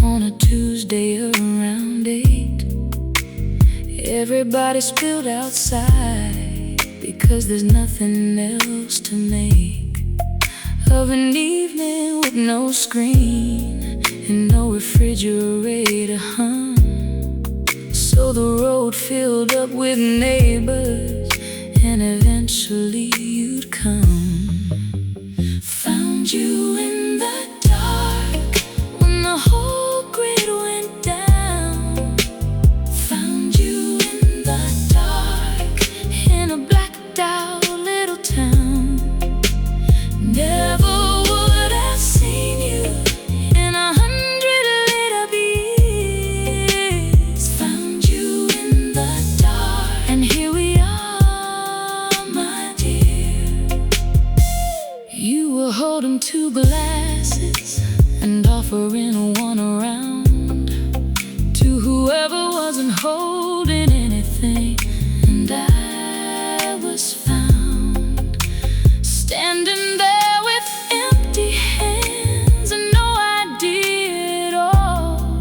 on a Tuesday around 8. Everybody spilled outside because there's nothing else to make of an evening with no screen and no refrigerator hum. So the road filled up with neighbors, and eventually you'd come. Found you in the dark when the whole grid went down. Found you in the dark in a blacked out little town. Never would have seen you in 100 lit up years. Found you in the dark, and here we are, my dear. You were holding 2 glasses and offering one around to whoever wasn't holding anything. And I was found standing there with empty hands and no idea at all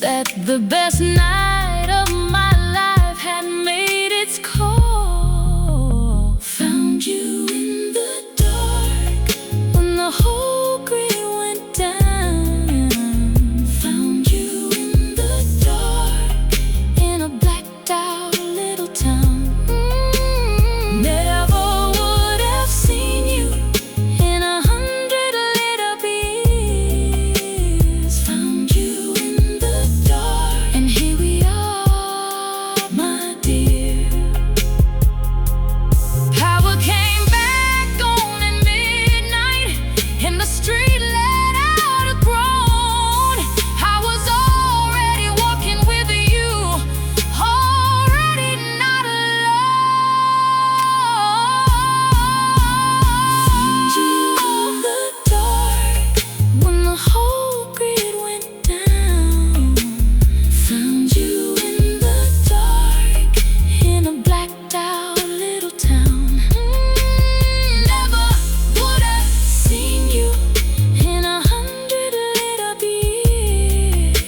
that the best night of my life had made its call. Found you in the dark when the whole grid went down. Found you in the dark in a blacked out little town. Never would have seen you in 100 lit up years. Found you in the dark, and here we are, my dear. Power came back on at midnight, and the street let out a groan. I was already walking with you, already not alone. Found you in the dark when the whole grid went down. Found you in the dark in a blacked out little town. Never would have seen you in 100 lit up years.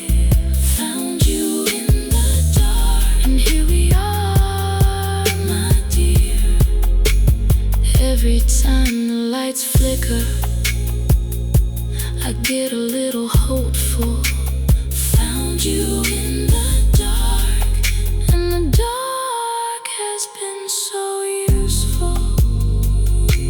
Found you in the dark, and here we are, my dear. Every time the lights flicker, I get a little hopeful. Found you in the dark, and the dark has been so useful. Yeah.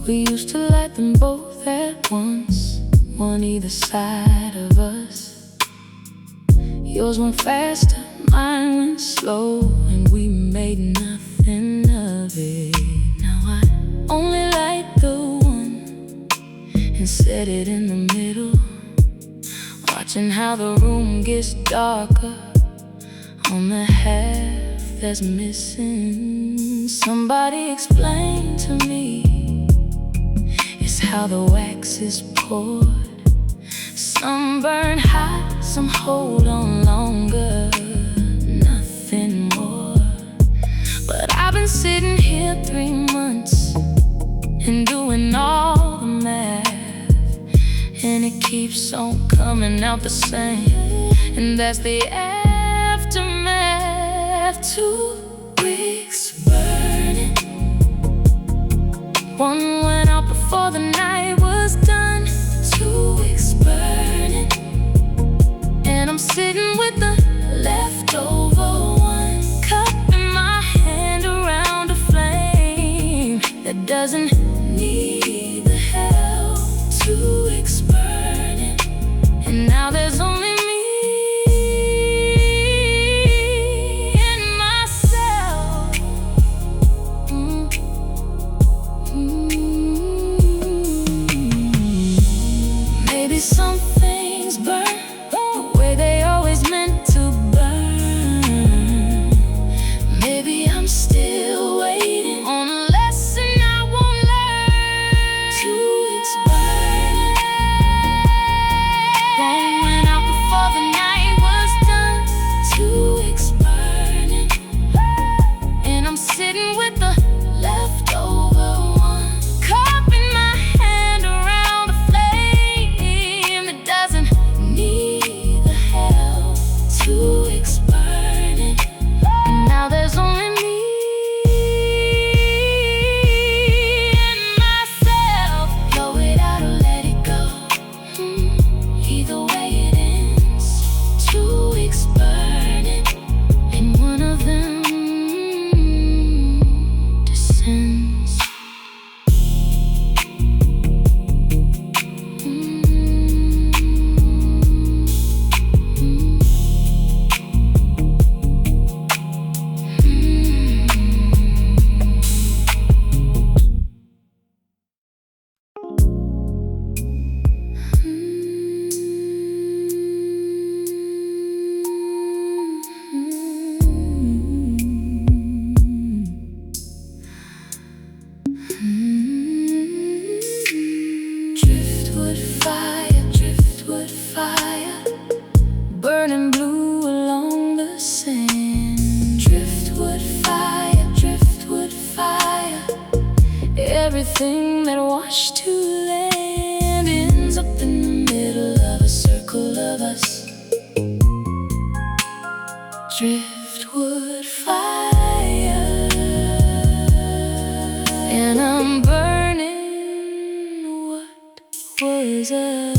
We used to light them both at once, one either side of us. Yours went faster, mine went slow, and we made nothing of it. Now I only light the one and set it in the middle, watching how the room gets darker on the half that's missing. Somebody explain to me, it's how the wax is poured. Some burn hot, some hold on longer, nothing more. But I've been sitting here 3 months and doing all the math, and it keeps on coming out the same. And that's the aftermath. 2 wicks burning. One went out before the night was done. 2 wicks burning, and I'm sitting with the leftover one, cup in my hand around a flame that doesn't need the help. 2 wicks burning, and now there's only me and myself. everything that washed to land ends up in the middle of a circle of us. Driftwood fire, and I'm burning what was us.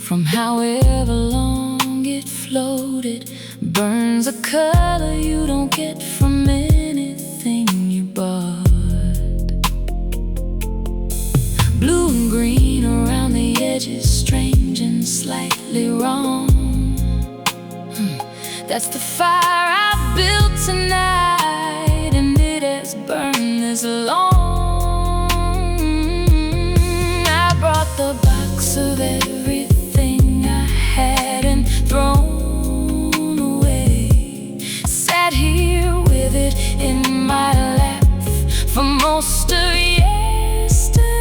From however long it floated, burns a color you don't get from anything you bought. Blue and green around the edges, strange and slightly wrong. That's the fire I built tonight, and it has burned this long. I brought the box of everything hadn't thrown away, sat here with it in my lap for most of yesterday.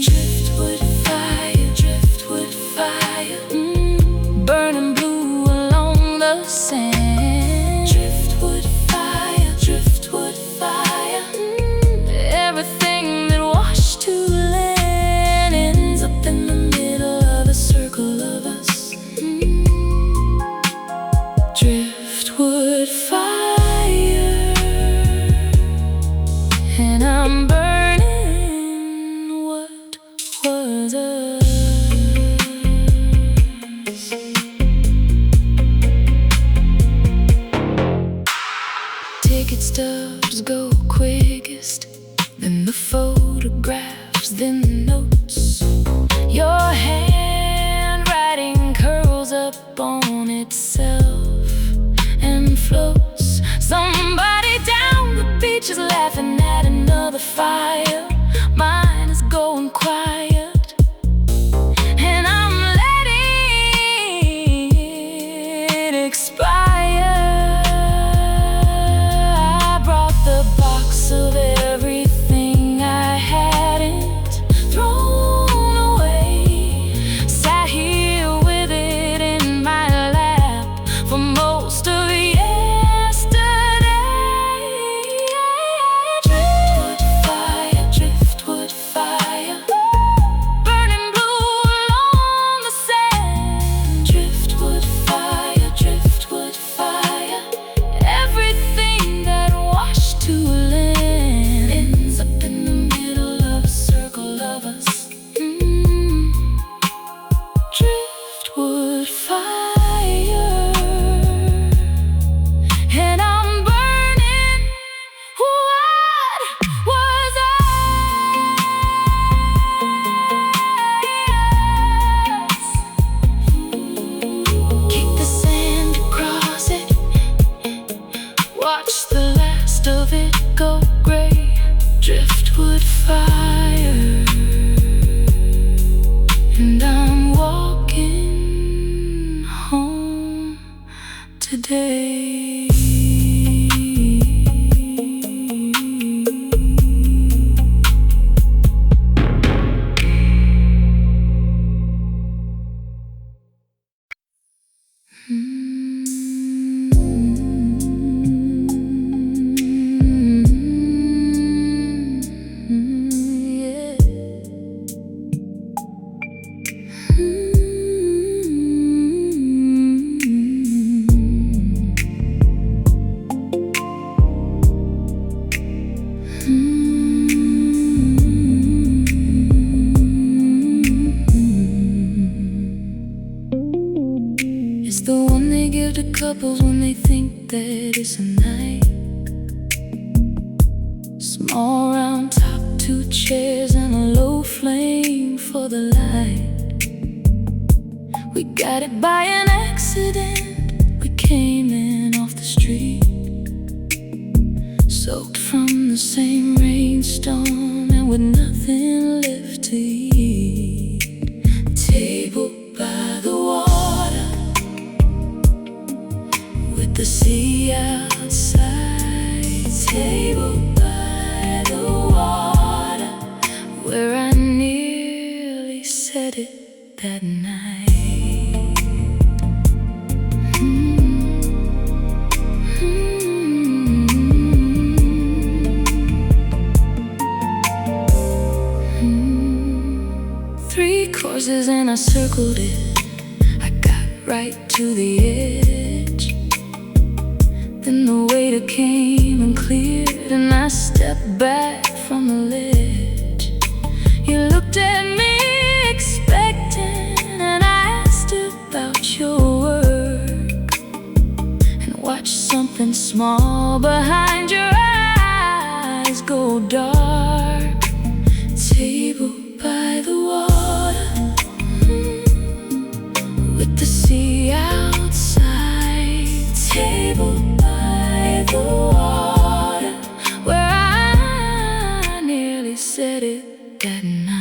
Driftwood fire, burning blue along the sand. Driftwood fire, everything that washed to land ends up in the circle of us. Driftwood fire, and I'm burning what was us. Ticket stubs go quickest, then the photographs, then the notes. Your handwriting curls up on itself and floats. Somebody down the beach is laughing at another fire. Mine is going quiet, and I'm letting it expire. I brought the box of everything I hadn't thrown away, sat here with it in my lap for most of yesterday. Driftwood fire, burning blue along the sand. Driftwood fire, everything that washed to land ends up in the middle of a circle of us. Driftwood fire, and I'm burning what was us. Kick the sand across it, watch the last of it go gray. Driftwood fire, and I'm walking home today. Yeah. It's the one they give to couples when they think that it's a night. Small round top, 2 chairs and a low flame for the light. We got it by an accident. We came in off the street, soaked from the same rainstorm and with nothing left to eat. Table by the water, with the sea outside. table by the water, where I nearly said it that night. 3 courses and I circled it. I got right to the edge. Then the waiter came and cleared, and I stepped back from the ledge. You looked at me expecting, and I asked about your work, and watched something small behind your eyes go dark. Table by the water, with the sea outside. Table by the water, where I nearly said it that night.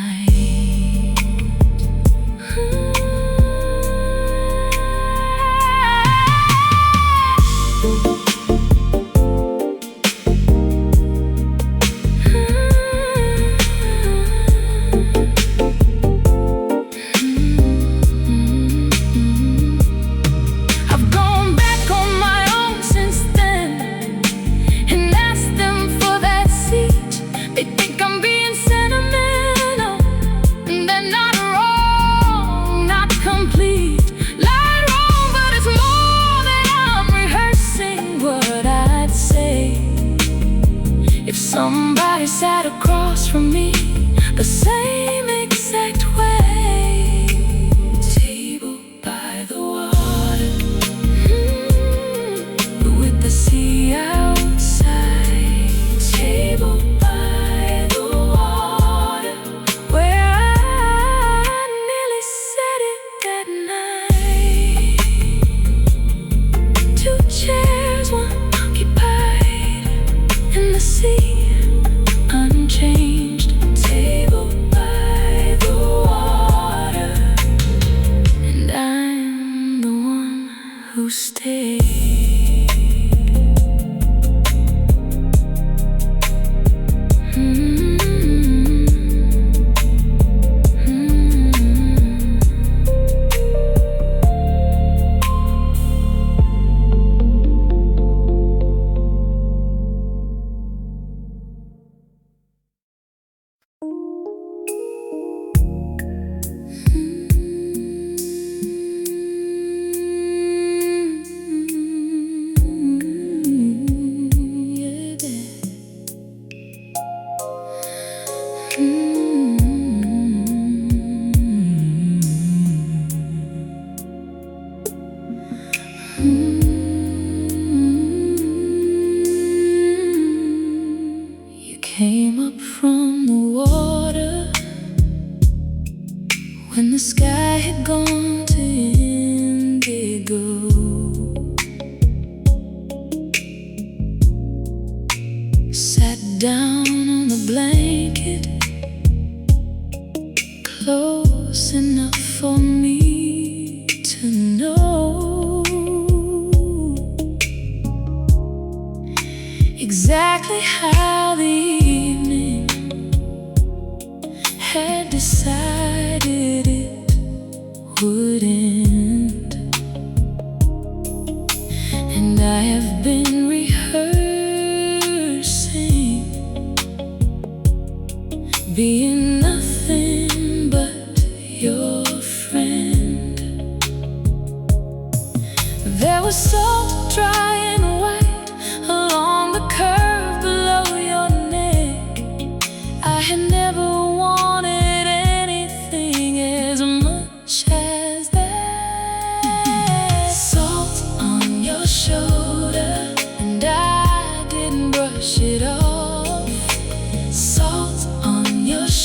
Somebody sat across from me the same exact way. Table by the water, with the sea outside. Table by the water, where I nearly said it that night. 2 chairs, one occupied, in the sea unchanged. Table by the water, and I'm the one who stayed. You came up from the water when the sky had gone to indigo. Sat down on the blanket, close enough for me to know exactly how the evening had decided it would end. And I have been rehearsing being nothing but your friend. There was salt dry and white along the curve below your neck. I had never wanted anything as much as that. Salt on your shoulder, and I didn't brush it off. Salt on your shoulder,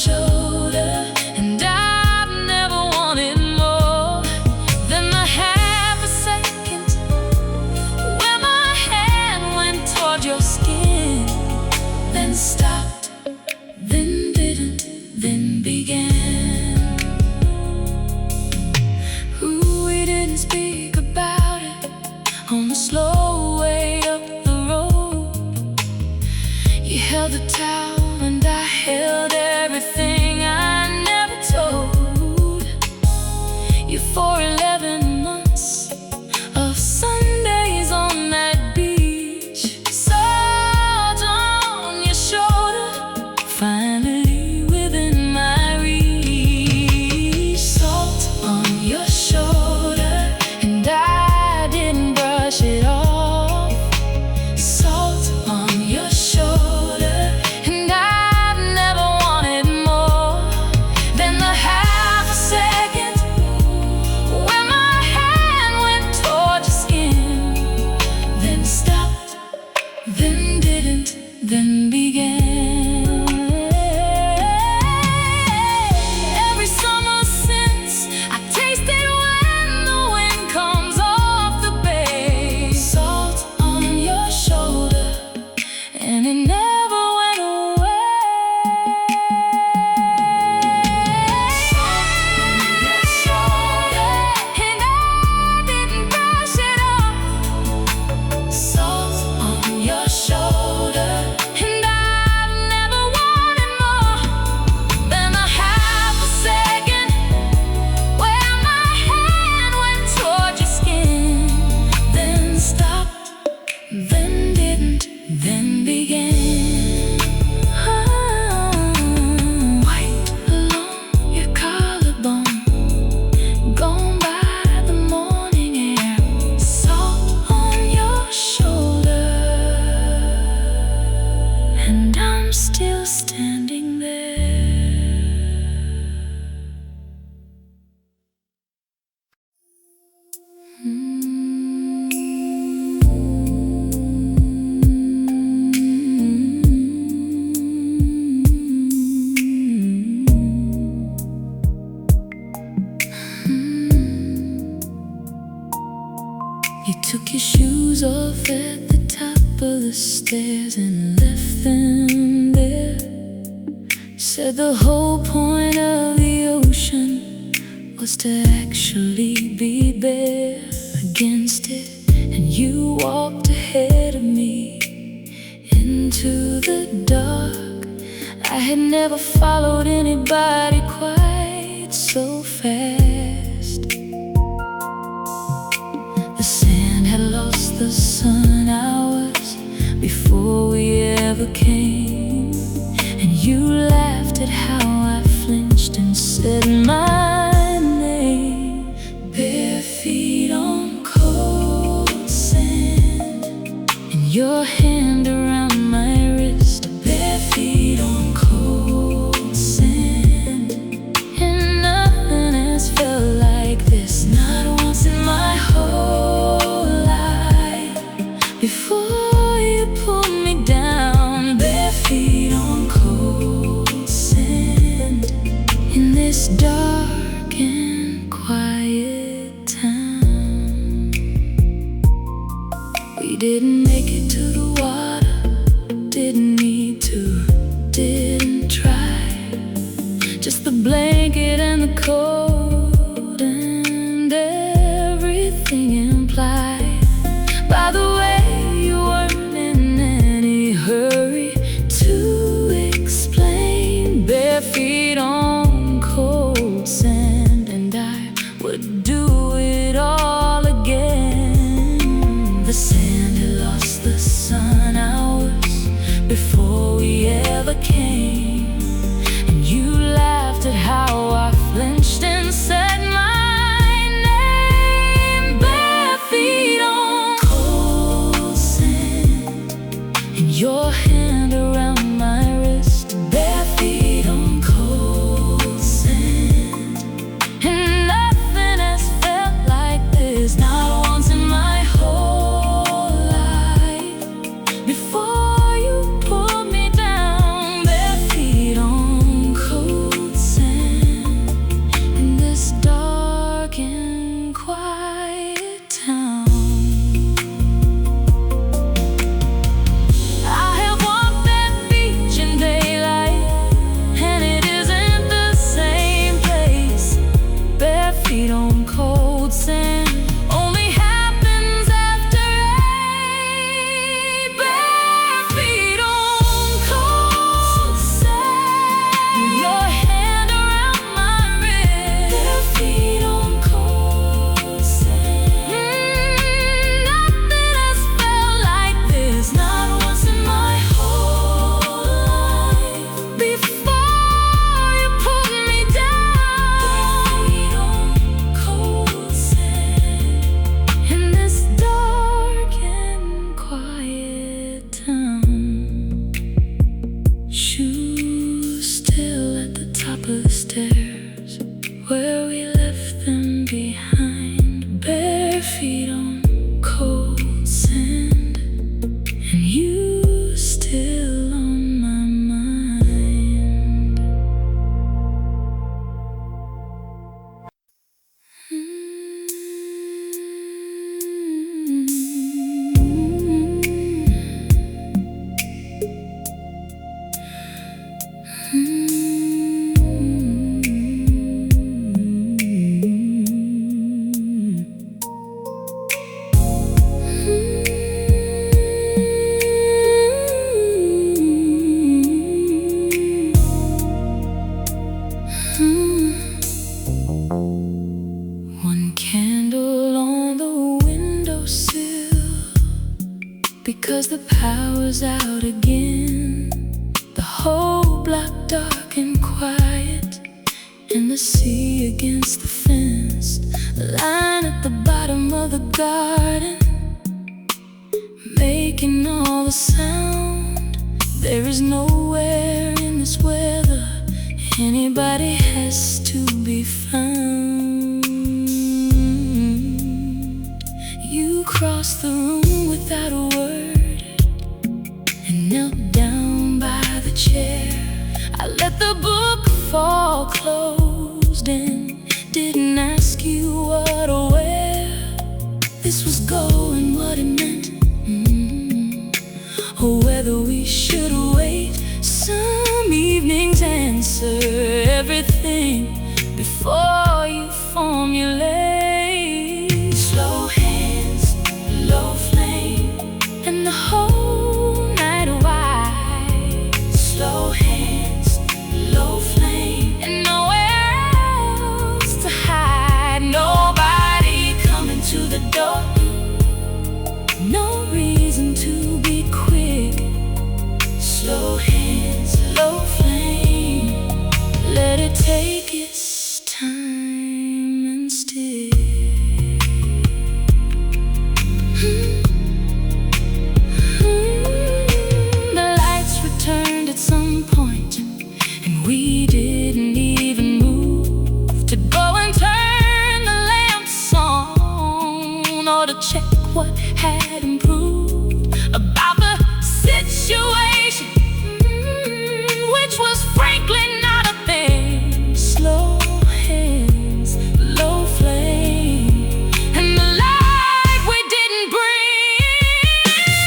You held the towel and I held everything I never told you for 11 months of Sundays on that beach. Salt on your shoulder, finally within my reach. Salt on your shoulder, and I didn't brush it off. Salt on your shoulder, and I've never wanted more than the half a second when my hand went toward your skin, then stopped, then didn't, then began. Every summer since, I tasted when the wind comes off the bay. Salt on your shoulder, and it never went away. Salt on your shoulder, and I didn't brush it off. Salt on your shoulder, and I've never wanted more than a half a second where my hand went toward your skin, then stopped, then didn't, then began. White along your collarbone, gone by the morning air. Salt on your shoulder, and I'm still standing there. You took your shoes off at the top of the stairs and left them there. Said the whole point of the ocean was to actually be bare against it. And you walked ahead of me into the dark. I had never followed anybody quite so fast. The sand had lost the sun hours before we ever came. And you laughed at how I flinched and said my name. Bare feet on cold sand, and your hand around my wrist. Bare feet on cold sand, and nothing has felt like this, not once in my whole life. Before you pulled me down, bare feet on cold sand, in this dark and quiet town. We didn't make it to the water, didn't need to, didn't try. Just the blanket and the coat and everything implied. By the way, you weren't in any hurry to explain. Bare feet on cold sand, and I would do it all again. The sand had lost the sun hours before we ever came. And you laughed at how I flinched and said my name. Bare feet on cold sand, and your hand around my wrist. Bare feet on cold sand, and nothing has felt like this, not once in my whole life. Before you pulled me down, bare feet on cold sand, in this dark and quiet town. I have walked that beach in daylight, and it isn't the same place. Bare feet on cold sand only happens after 8. Bare power's out again. The whole block dark and quiet, and the sea against the fence. Line at the bottom of the garden, making all the sound. There is nowhere in this weather anybody has to be found. You crossed the room without a word and knelt down by the chair. I let the book fall closed and didn't ask you what or where this was going, what it meant, or whether we should wait. Some evenings answer everything before you formulate. Slow hands, low flame, and the whole night wide. Slow hands, low flame, and nowhere else to hide. Nobody coming to the door, no reason to be quick. Slow hands, low flame, let it take its time and still. The lights returned at some point, and we didn't even move to go and turn the lamps on, or to check what had improved about the situation, which was frankly not a thing. Slow hands, low flame, and the light we didn't bring.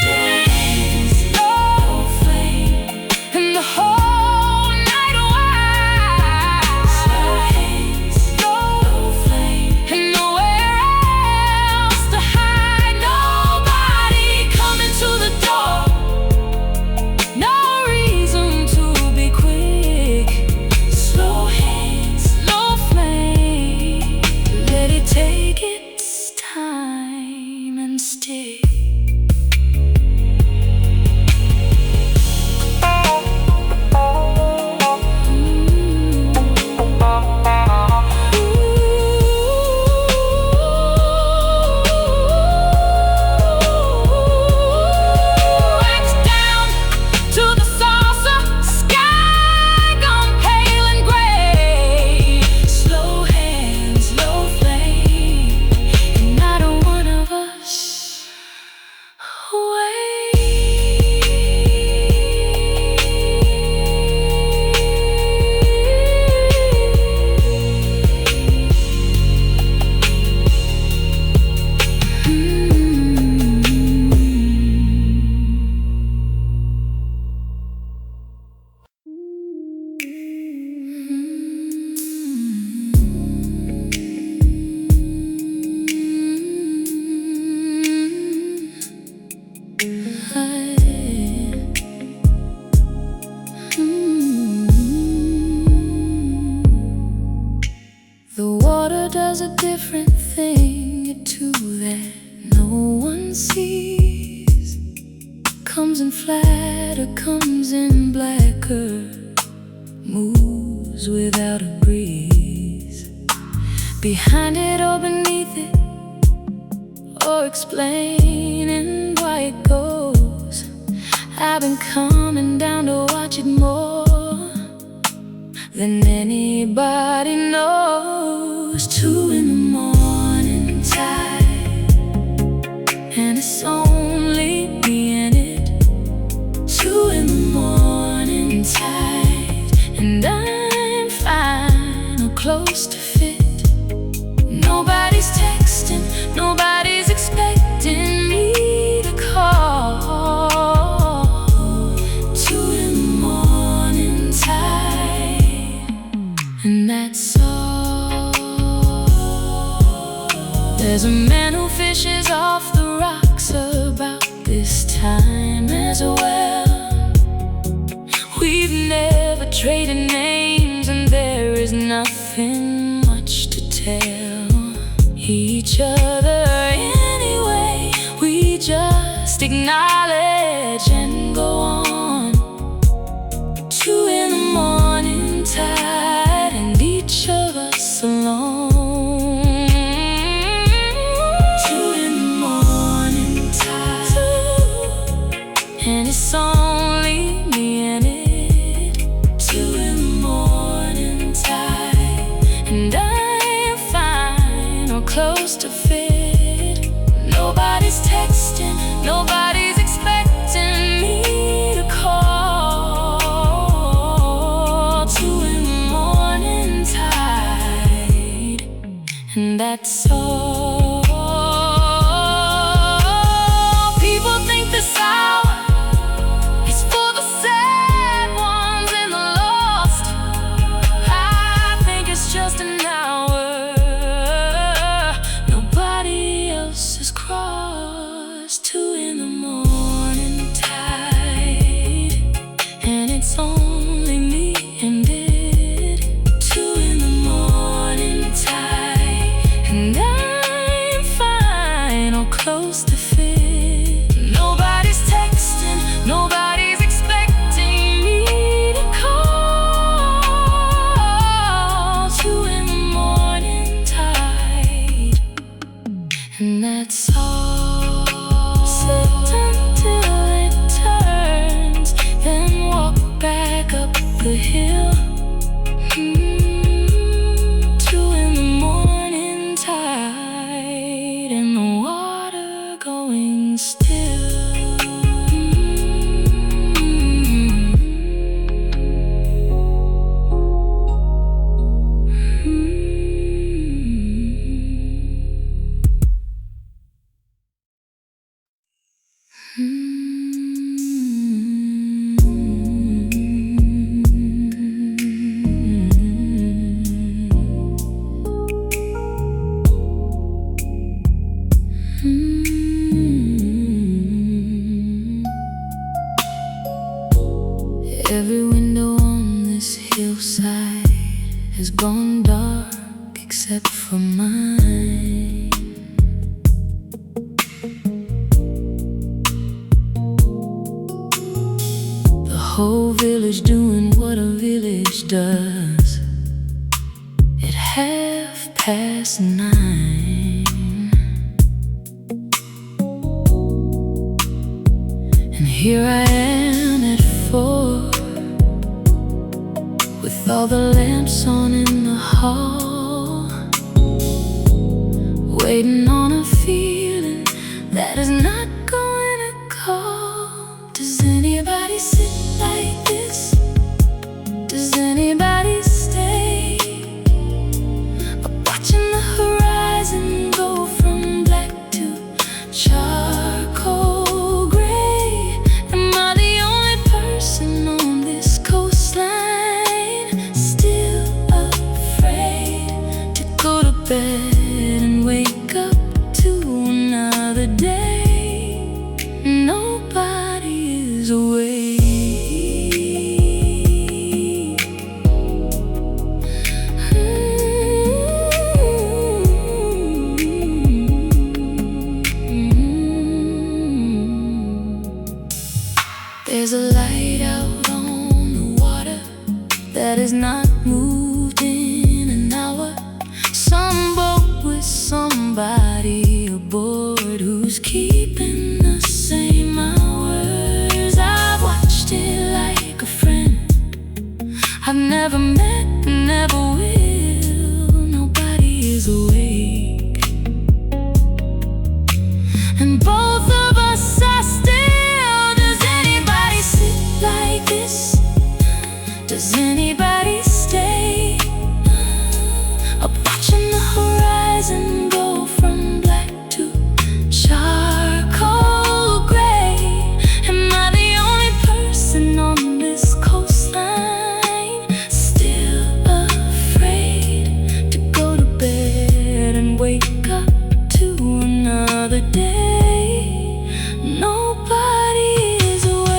Slow hands, low flame, and the whole night wide. Slow hands, low flame, and nowhere else to hide. Nobody coming to the door, no reason to be quick. Slow hands, low flame, let it take its time and stay. Wax down to the salsa, sky gone pale and gray. Slow hands, low flame, and not one of us away. The water does a different thing too that no one sees. Comes in flat or comes in blacker, moves without a breeze. Behind it or beneath it, or explaining why it goes. I've been coming down to watch it more than anybody knows. 2 in the morning tide, and it's only me and it. 2 in the morning tide, and I'm fine or close to fit. Nobody's texting, nobody's expecting me to call. 2 in the morning tide, and that's all. There's a man who fishes off the rocks about this time as well. We've never traded names, and there is nothing much to tell each other anyway. We just acknowledge it's only me and it. 2 in the morning tide, and I'm fine or close to fit. Nobody's texting, nobody's expecting me to call. 2 in the morning tide, and that's all. People think this hour is for the sad ones and the lost. I think it's just an hour nobody else has crossed. 2 in the morning tide, and it's only me and it. 2 in the morning tide, and I'm fine or close to fit. Nobody's texting, nobody's expecting me to call. 2 in the morning tide, and that's all. Sit until it turns, then walk back up the hill. 2 in the morning tide, and the water going still. Every window on this hillside has gone dark except for mine. The whole village doing what a village does at 9:30. And here I am at 4, with all the lamps on in the hall, waiting on a feeling that is not going to call. Does anybody sit like this? Does anybody stay up watching the horizon go from black to charcoal gray? Am I the only person on this coastline still afraid to go to bed and wake up to another day? Nobody is awake. There's a light out on the water that is not moved in an hour. Some boat with somebody aboard who's keeping the same hours. I've watched it like a friend I've never met, never will. Nobody is awake, and both of us are still. Does anybody sit like this? Does anybody stay up watching the horizon go from black to charcoal gray? Am I the only person on this coastline still afraid to go to bed and wake up to another day? Nobody is awake.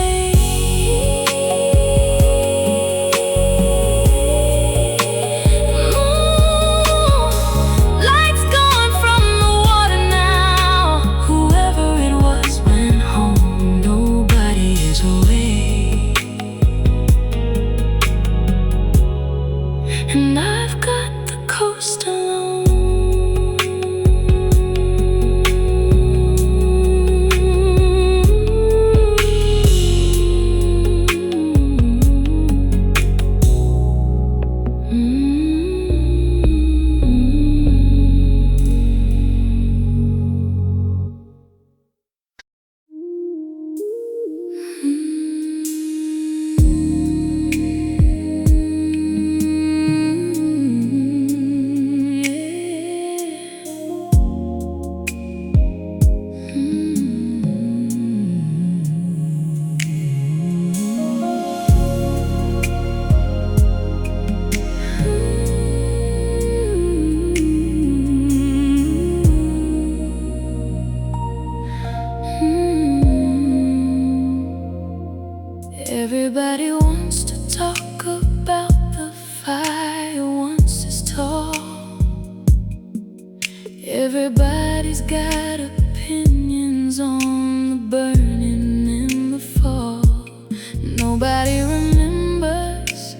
Everybody wants to talk about the fire once it's tall. Everybody's got opinions on the burning in the fall. Nobody remembers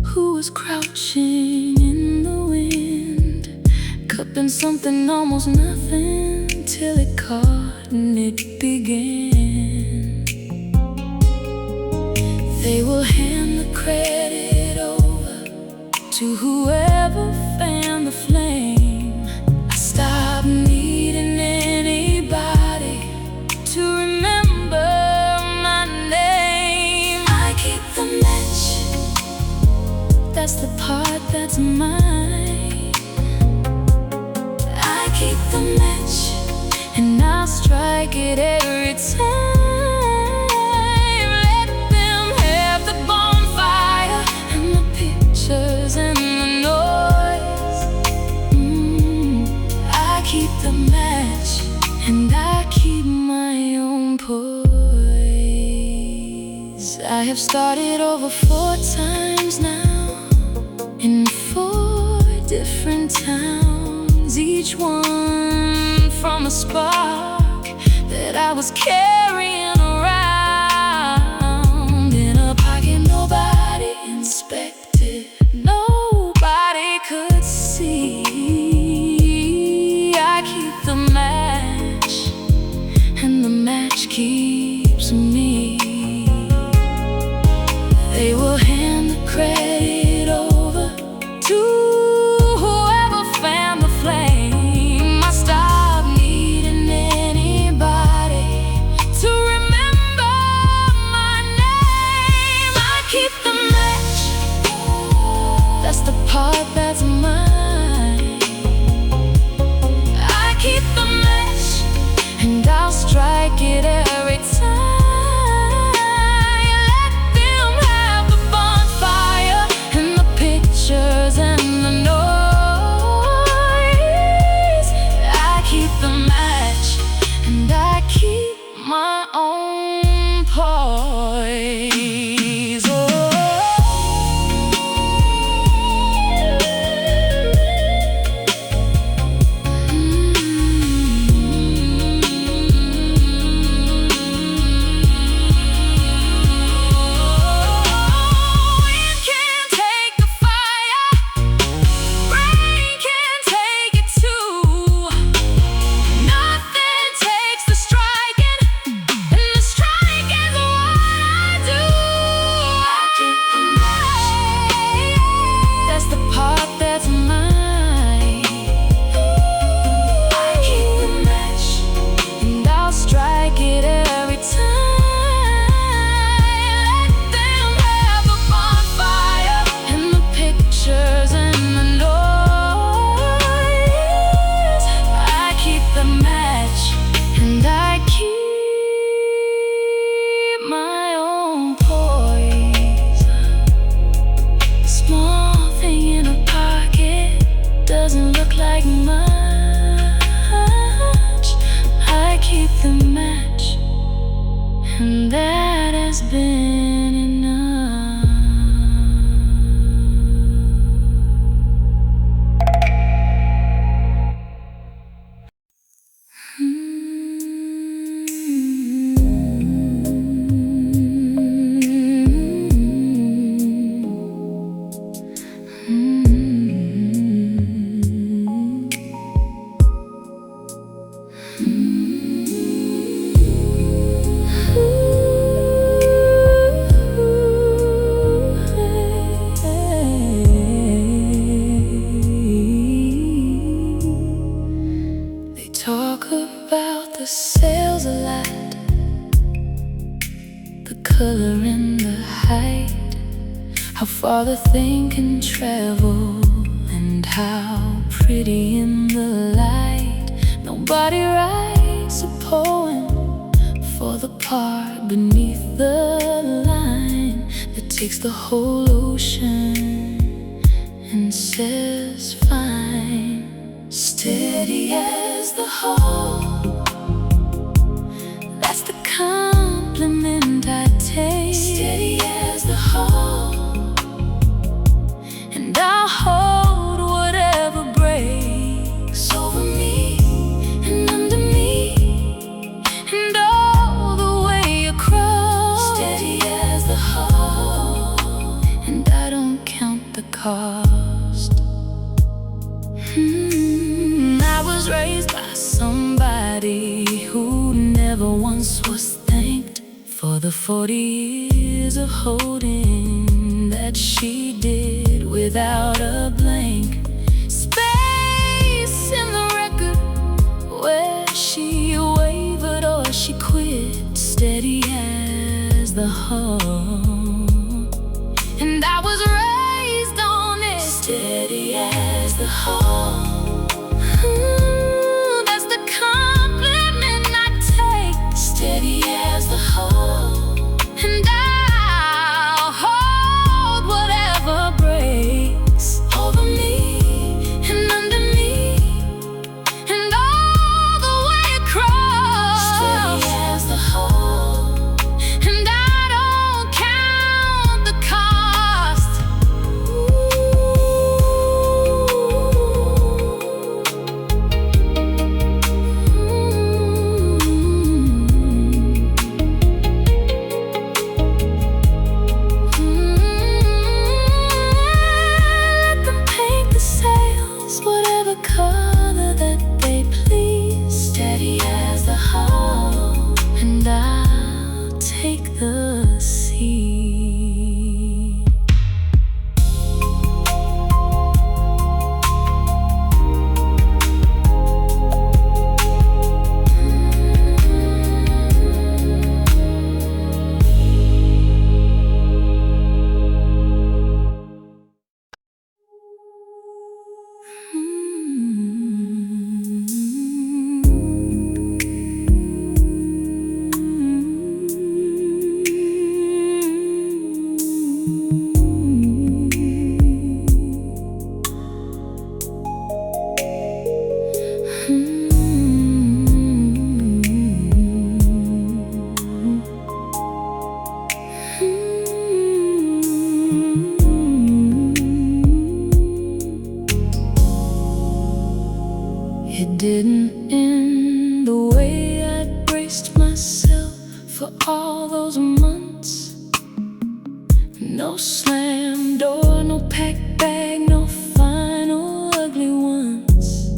who was crouching in the wind, cupping something almost nothing till it caught and it began. They will hand the credit over to whoever fanned the flame. I stopped needing anybody to remember my name. I keep the match, that's the part that's mine. I keep the match, and I'll strike it every time. And I keep my own poise. I have started over 4 times now, in 4 different towns, each one from a spark that I was carrying around in a pocket nobody inspected, nobody could see. I keep the match, and the match keeps me. They will hand the credit over to whoever fanned the flame. I stopped needing anybody to remember my name. I keep the match, that's the part that's mine. I keep the match, and I'll strike it every time. Let them have the bonfire and the pictures and the noise. I keep the match, and I keep my own poise. Oh. And that has been enough. Sails a lot, the color and the height, how far the thing can travel, and how pretty in the light. Nobody writes a poem for the part beneath the line that takes the whole ocean and says fine. Steady as the hull, that's the compliment I take. cost. I was raised by somebody who never once was thanked for the 40 years of holding that she did without a blank space in the record where she wavered or she quit, steady as the hull. And I was raised on it, steady as the hull. That's the compliment I take, steady as the hull. And I'll hold whatever breaks over me and under me and all the way across, steady as the hull. And I don't count the cost. Let them paint the sails whatever color that they please, steady as the hull. And I'll take the sea. It didn't end the way I braced myself for all those months. No slam door, no packed bag, no final ugly ones.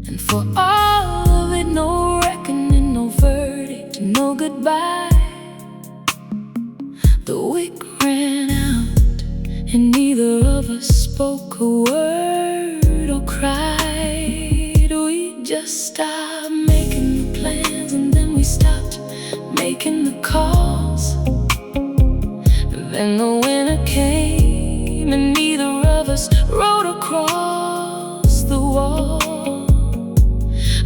And for all of it, no reckoning, no verdict, no goodbye. The wick ran out, and neither of us spoke a word or cried. We just stopped making the plans, and then we stopped making the calls. Then the winter came, and neither of us rode across the wall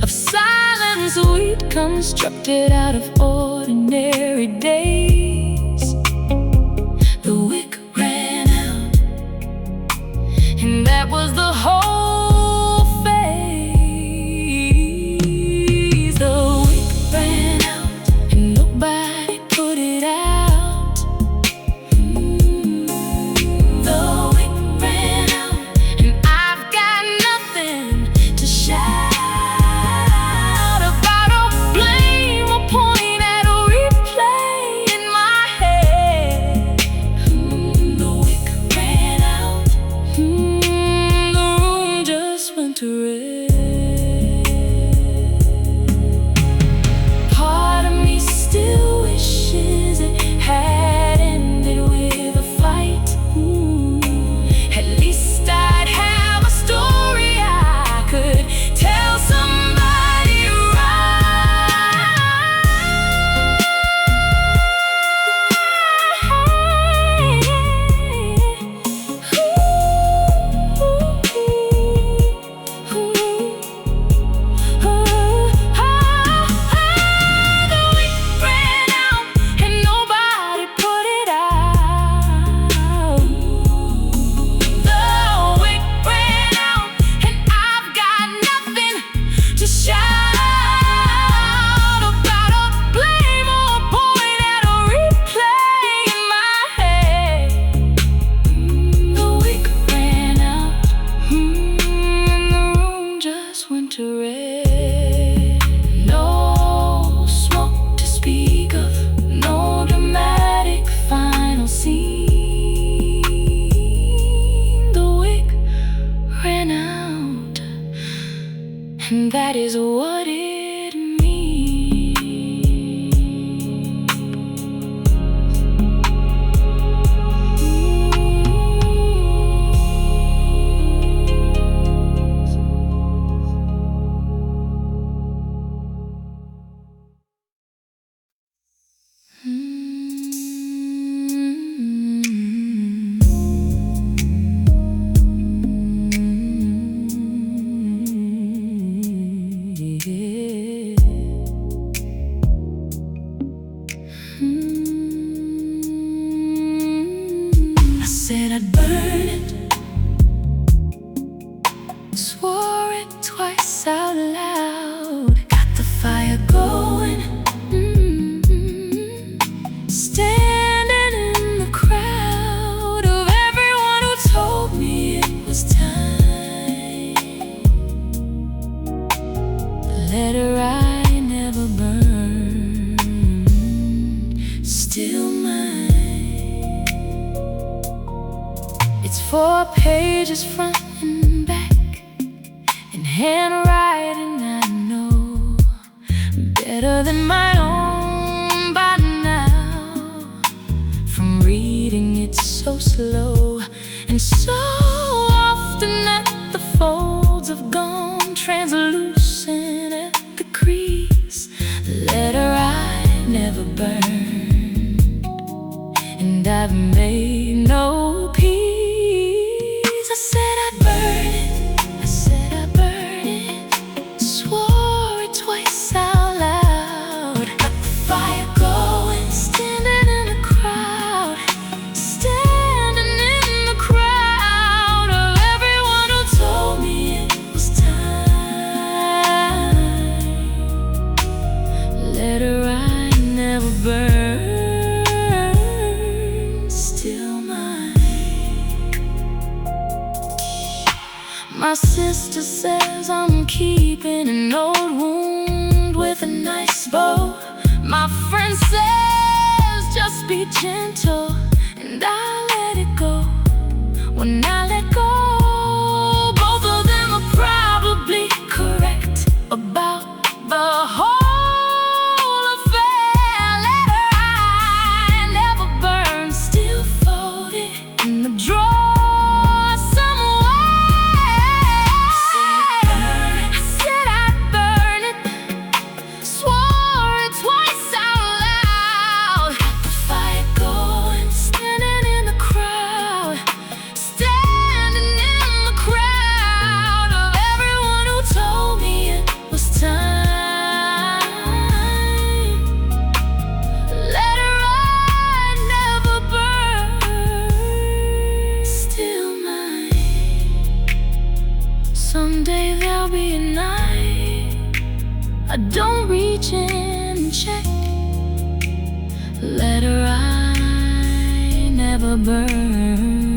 of silence we'd constructed out of ordinary days. The wick ran out, and that was the whole phase. The wick ran out, and nobody put it out. The wick ran out, and I've got nothing to shout about or blame or point at or replay in my head. The wick ran out. The room just went to red. Part of me still wishes it that is what it means. I said I'd burn it, swore it twice out loud. Got the fire going, standing in the crowd of everyone who told me it was time. The letter I never burned, still mine. It's 4 pages front and back, in handwriting I know better than my own by now. From reading it so slow, and so often that the folds have gone translucent at the crease. The letter I never burned, and I've made no peace. I said I'd burn it, I said I'd burn it, swore it twice out loud. Got the fire going, standing in the crowd, standing in the crowd of everyone who told me it was time. Letter I never burned, still mine. My sister says I'm keeping an old wound with a nice bow. My friend says just be gentle, and I let it go. When I let go, both of them are probably correct about the whole affair. Letter I never burned, still folded in the drawer. Someday there'll be a night I don't reach in and check. Letter I never burn.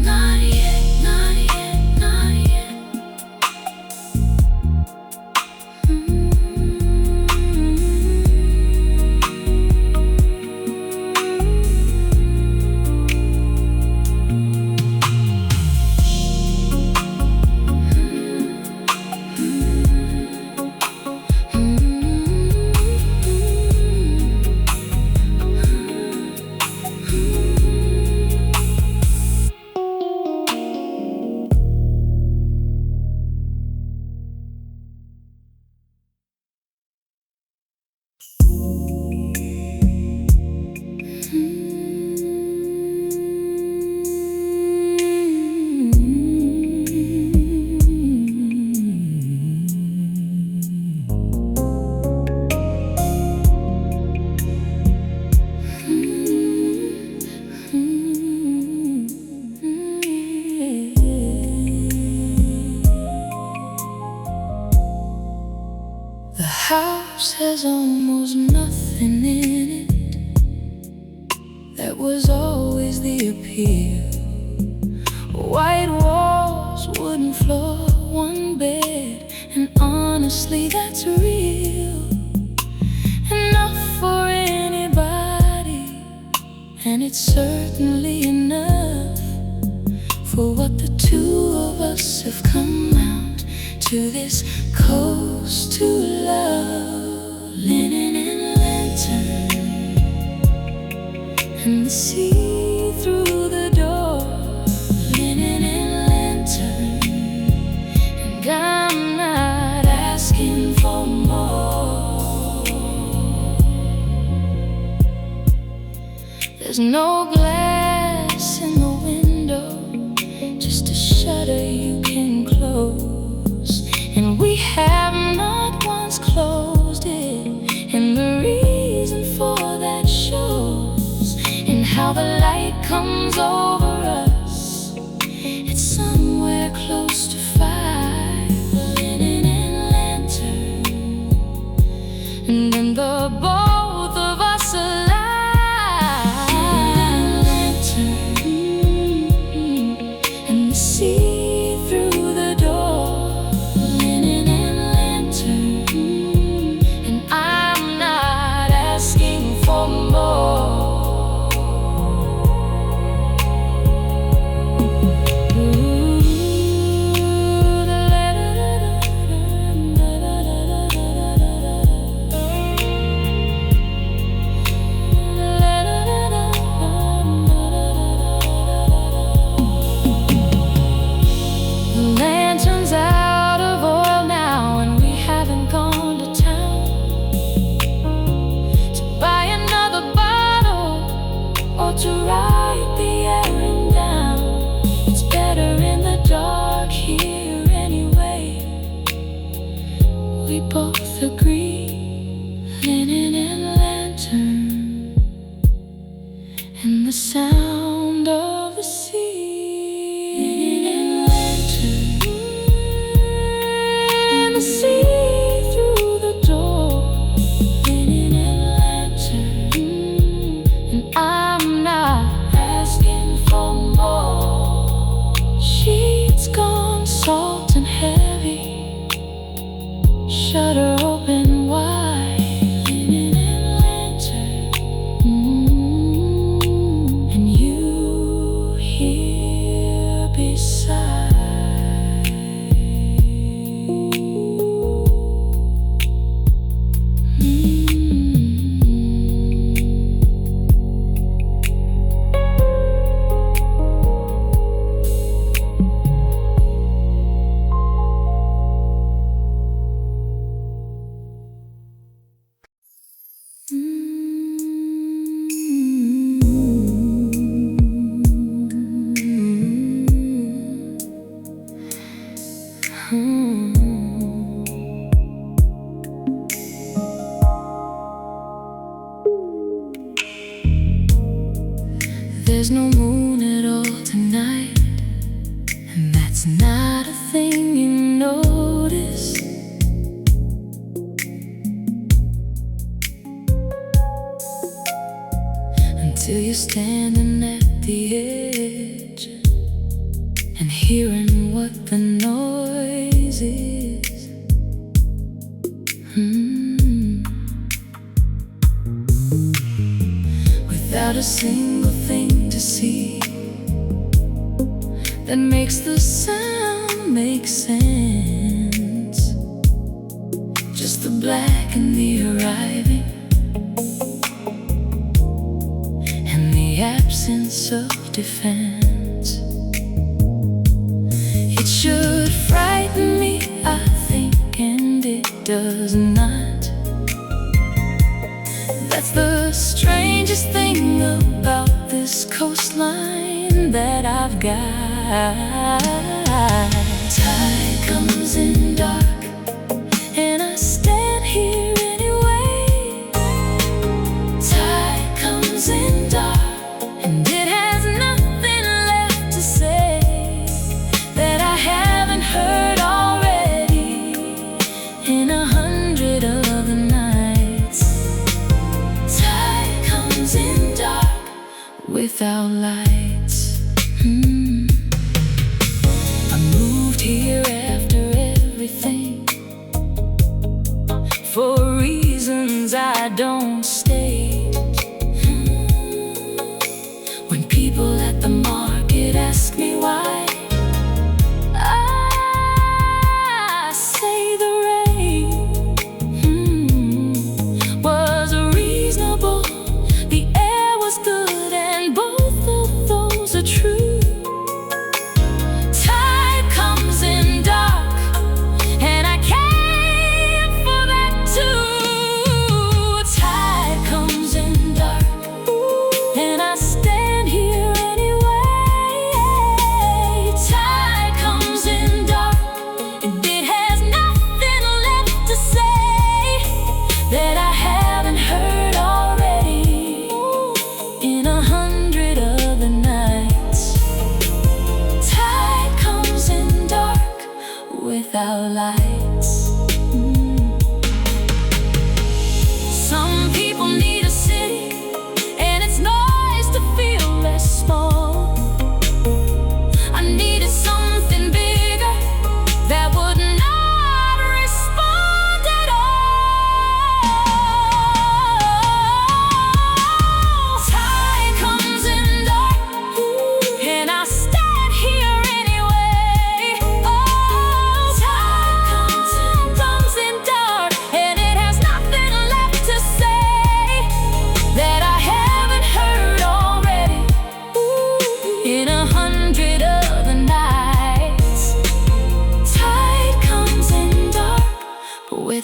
Not yet, not yet, not yet. house has almost nothing in it. That was always the appeal. White walls, wooden floor, one bed, and honestly that's real. Enough for anybody, and it's certainly enough for what the two of us have come out to this coast to love. Linen and lantern, and the sea through the door. Linen and lantern, and I'm not asking for more. There's no glass in the window, just a shutter you can close, and we have not once closed it. And the reason for that shows in how the light comes over us. It's somewhere close to 5, linen and lantern, and then the both of us alive. See through the door, linen and lantern, and I'm not asking for more. To ride the errand down, it's better in the dark here anyway. We both agree, linen and lantern, and the sound of the sea. Linen and lantern, and the sea through the door. Linen and lantern, and I'm not asking for more. Sheets gone salt and heavy, shutter open wide. Linen and lantern, and you here beside. There's no moon at all tonight, and that's not a thing you notice. Until you're standing at the edge and hearing what the noise is. Without a single thing to see that makes the sound make sense. Just the black and the arriving, and the absence of defense. It should frighten me, I think, and it does not. That's the strangest thing about this coastline that I've got. Tide comes in dark, and I stand here anyway. Tide comes in dark, and it has nothing left to say that I haven't heard already in 100 other nights. Tide comes in dark without lights. I moved here after everything, for reasons I don't state. When people at the market ask me why, I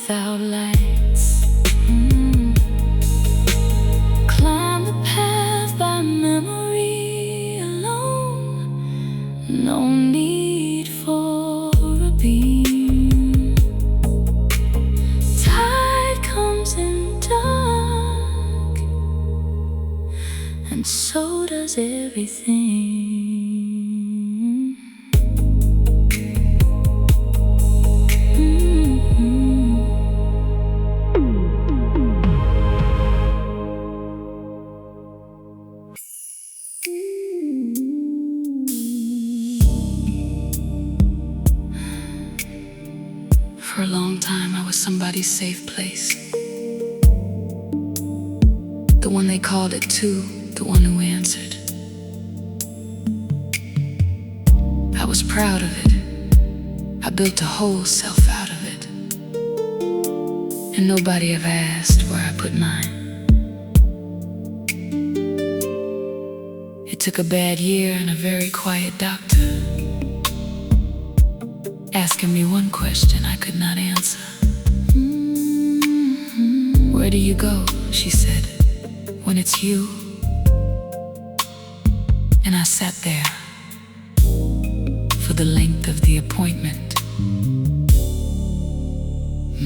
without lights. Climb the path by memory alone. No need for a beam. Tide comes in dark, and so does everything. For a long time, I was somebody's safe place. The one they called it to, the one who answered. I was proud of it. I built a whole self out of it. And nobody ever asked where I put mine. It took a bad year and a very quiet doctor asking me one question I could not answer. Where do you go, she said, when it's you? And I sat there for the length of the appointment.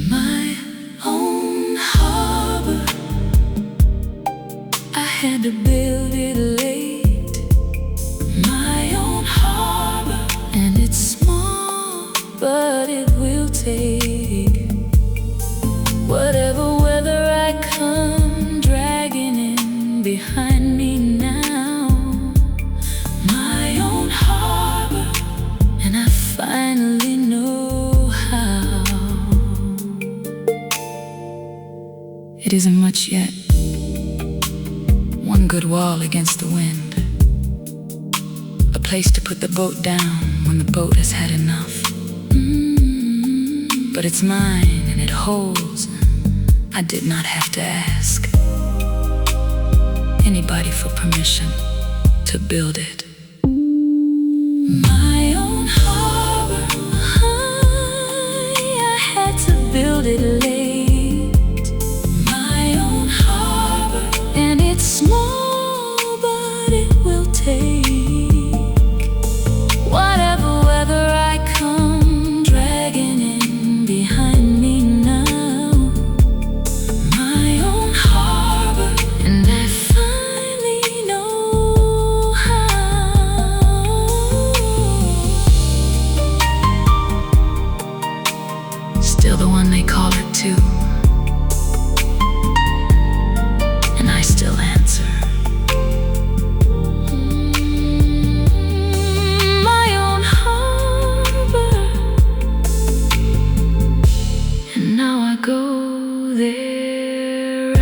My own harbor, I had to build it late. My own harbor, and it's small, but it will take whatever weather I come dragging in behind me now. My own harbor, and I finally know how. It isn't much yet. One good wall against the wind. A place to put the boat down when the boat has had enough. But it's mine and it holds. I did not have to ask anybody for permission to build it. My own harbor, I had to build it late. My own harbor, and it's small, but it will take whatever weather I come dragging in behind me now. My own harbor, and I finally know how. Still the one they call it too, and I still answer. My own harbor, and now I go thereafter.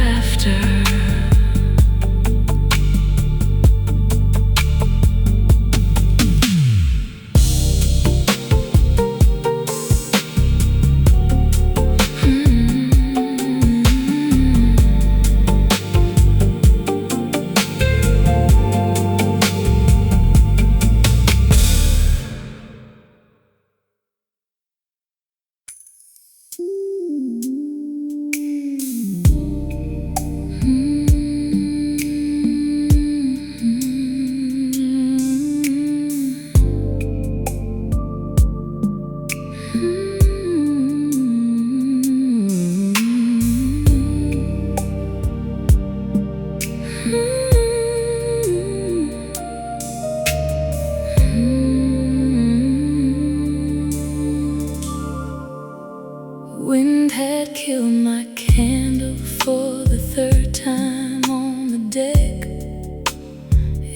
Wind had killed my candle for the third time on the deck.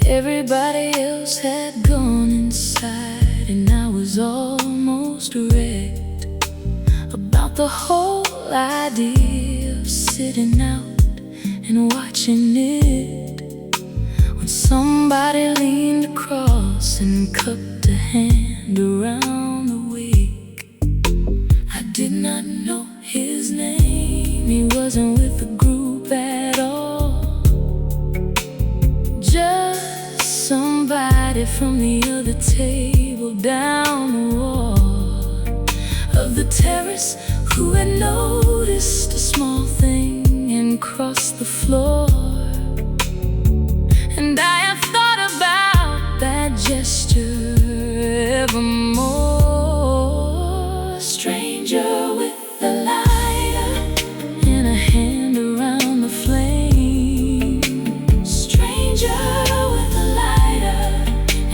Everybody else had gone inside, and I was almost wrecked about the whole idea of sitting out and watching it, when somebody leaned across and cupped a hand around the wake. I did not know his name, he wasn't with the group at all, just somebody from the other table down the wall of the terrace who had noticed a small thing and crossed the floor. And I have thought about that gesture evermore. A stranger with a lighter and a hand around the flame. Stranger with a lighter,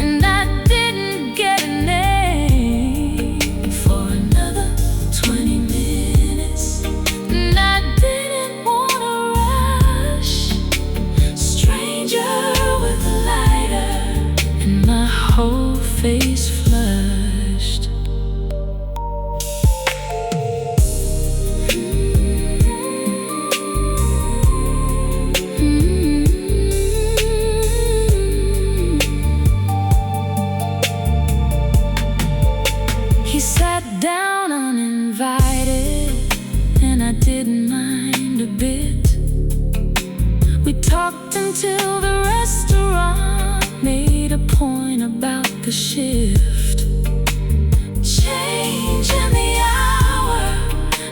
and I didn't get a name for another 20 minutes. And I didn't wanna rush. Stranger with a lighter, and my whole face flushed. He sat down uninvited, and I didn't mind a bit. We talked until the restaurant made a point about the shift, change in the hour,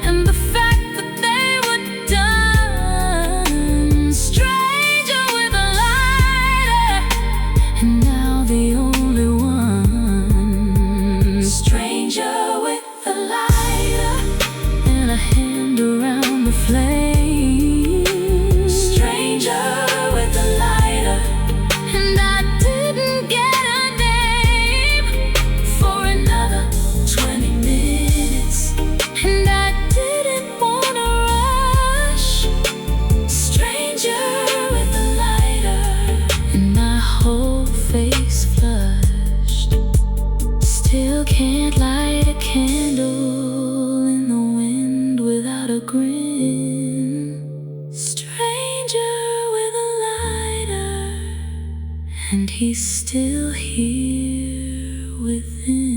and the fact that they were done. Stranger with a lighter, and now the only one. Stranger with a lighter and a hand around the flame. Stranger with a lighter, and I didn't get a name for another 20 minutes. And I didn't wanna rush. Stranger with a lighter, and my whole face flushed. Still can't light a candle in the wind without a grin. Stranger with a lighter, and he's still here within.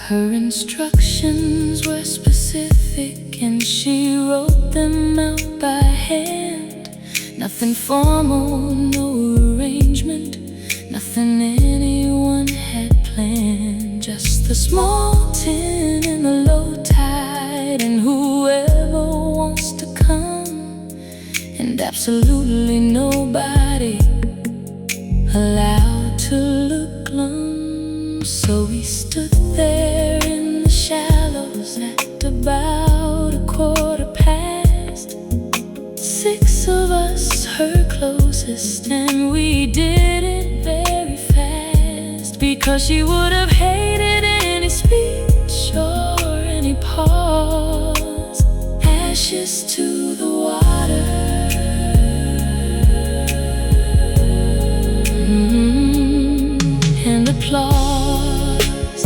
Her instructions were specific, and she wrote them out by hand. Nothing formal, no arrangement, nothing anyone had planned. Just the small tin and the low tide, and whoever wants to come, and absolutely nobody allowed to look glum. So we stood there in the shallows at about 1/4 6 of us, her closest, and we did it very fast, because she would have hated any speech or any pause. Ashes to the water, and applause.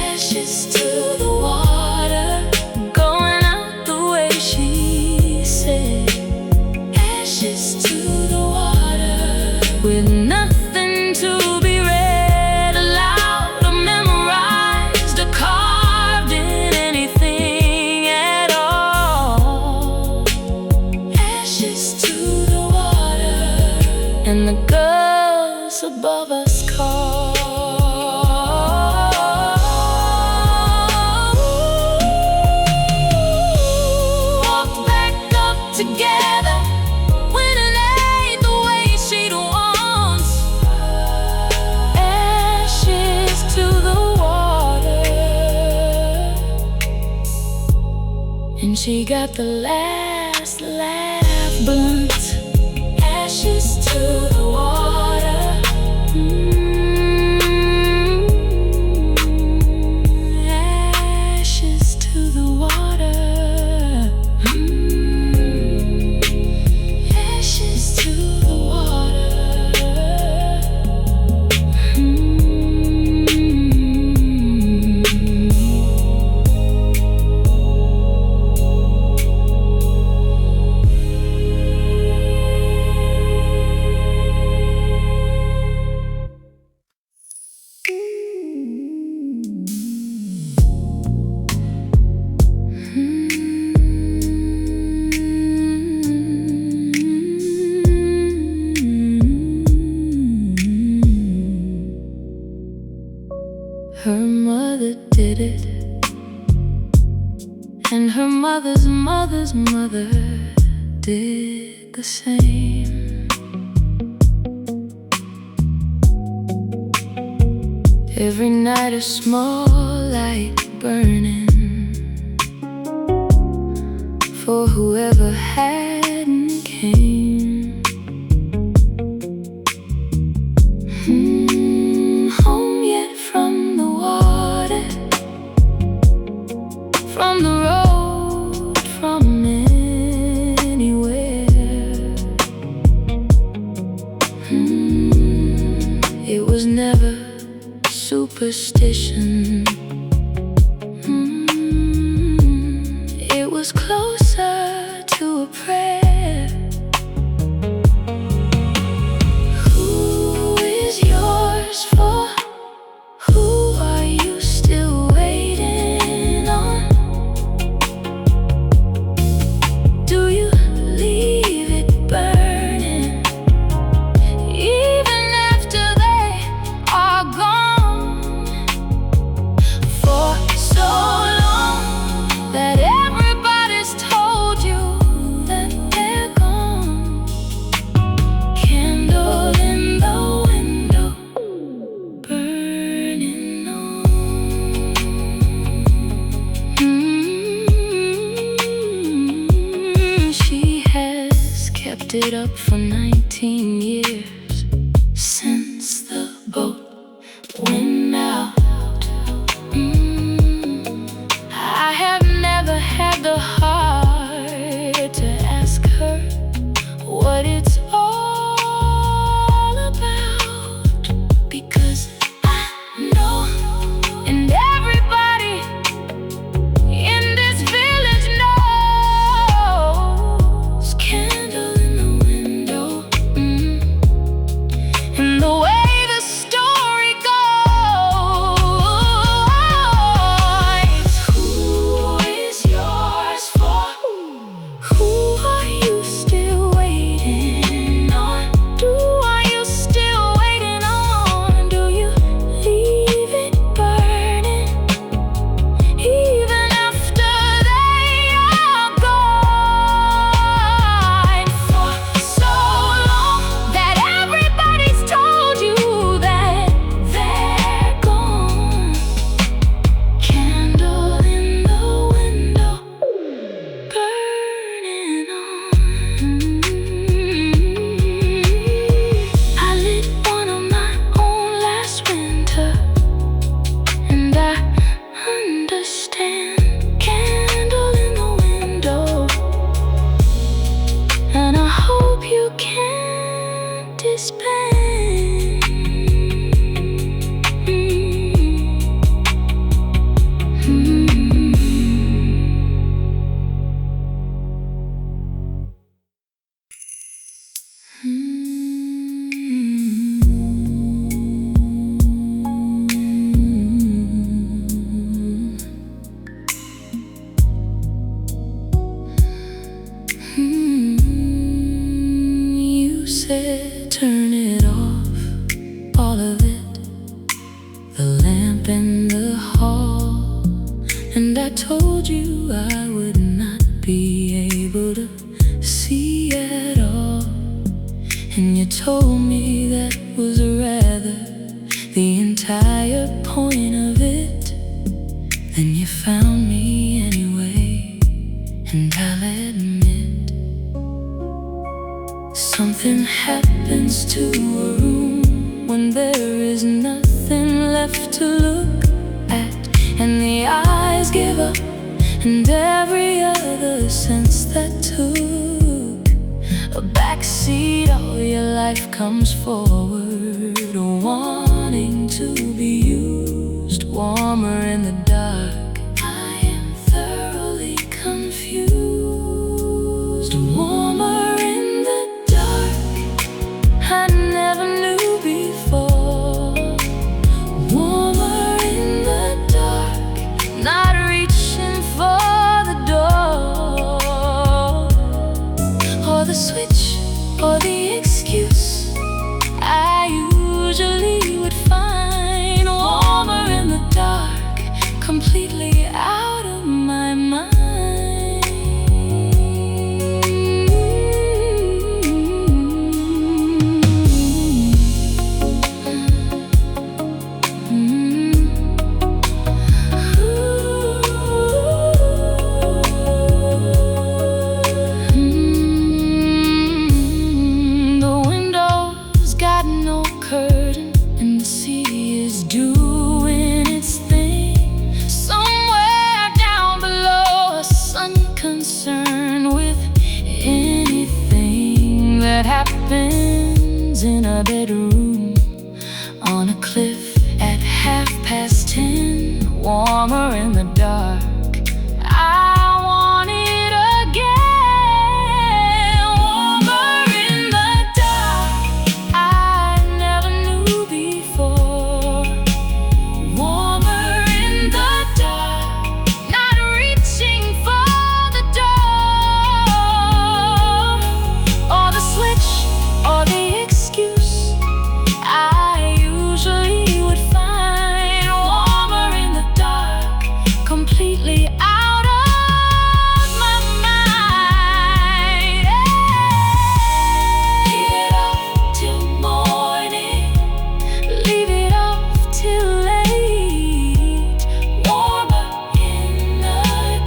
Ashes to the water, going out the way she said. Ashes to the water, with nothing to be read aloud or memorized or carved in anything at all. Ashes to the water, and the girls above us call. Walk back up together when it ain't the way she'd want. Ashes to the water, and she got the last laugh blunt. to the water. Ashes to the water. Ashes to the water. Her mother did it, and her mother's mother's mother did the same. Every night a small light burning for whoever hadn't came. Home yet from the water, from the road, from anywhere. It was never superstition. It was closer to a prayer. Who is yours for? Who are you still waiting on? Do you leave it burning even after they are gone? For so long that everybody's told you that they're gone. Candle in the window, burning on. She has kept it up for 19 years, since the boat went out. I have never had the heart to ask her what it's all about, because I know, and everybody in this village knows. Candle in the window. And the way the story goes, who is yours for? Who are you still waiting on? Are you still waiting on? Do you leave it burning even after they are gone? For so long that everybody's told you that they're gone. Candle in the window, burning on. I lit one of my own last winter, and I understand. Candle in the window, and I hope you can disband. You said turn it off, all of it, the lamp in the hall. And I told you I would not be able to see at all. And you told me that was rather the entire point of it. Then you found me anyway, and I'll admit Something happens to a room when there is nothing left to look at, and the eyes give up, and every other sense that took a backseat all your life comes forward, wanting to be used, warmer in the dark. I am thoroughly confused, warmer in the dark. I never knew before, warmer in the dark, not reaching for the door, or the switch, or the excuse I usually would find, warmer in the dark, completely out of my mind. Happens in a bedroom, on a cliff at 10:30, warmer in the dark. I want it again, warmer in the dark. I never knew before, warmer in the dark, not reaching for the door, or the switch, or the excuse I usually would find, warmer in the dark, completely out of my mind. Leave it off till morning, leave it off till late, warmer in the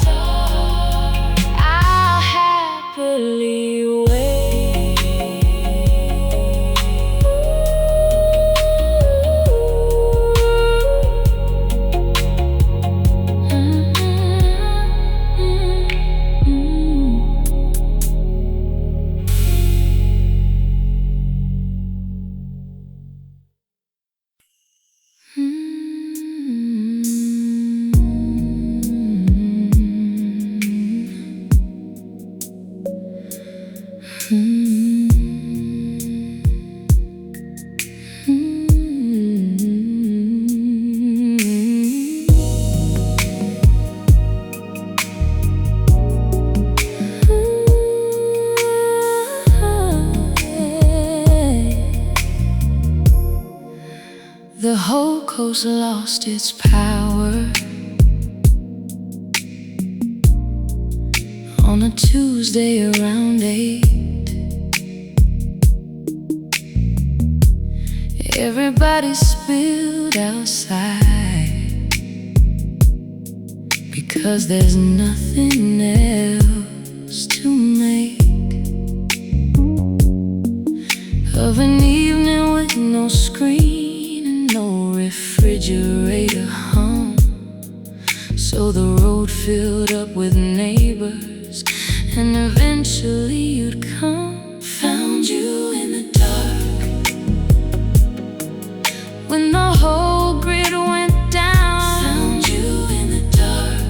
dark. I'll happily wait. The whole coast lost its power on a Tuesday around 8. Everybody spilled outside because there's nothing else to make of an evening with no screen and no refrigerator hum. So the road filled up with neighbors, and eventually you'd come. Found you in the dark when the whole grid went down. Found you in the dark,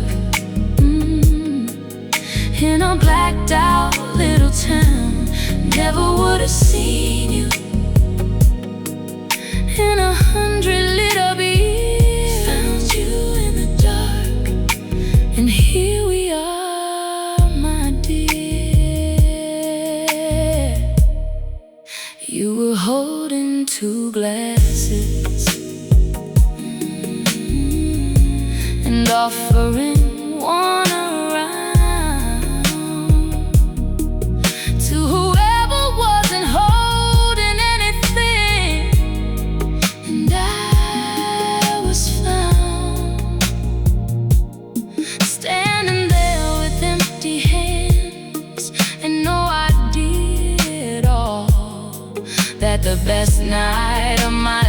in a blacked out little town. Never would have seen you in 100 little beers. Found you in the dark, and here we are, my dear. You were holding 2 glasses and offering one around to whoever wasn't holding anything. And I was found standing there with empty hands and no idea at all. the best night of my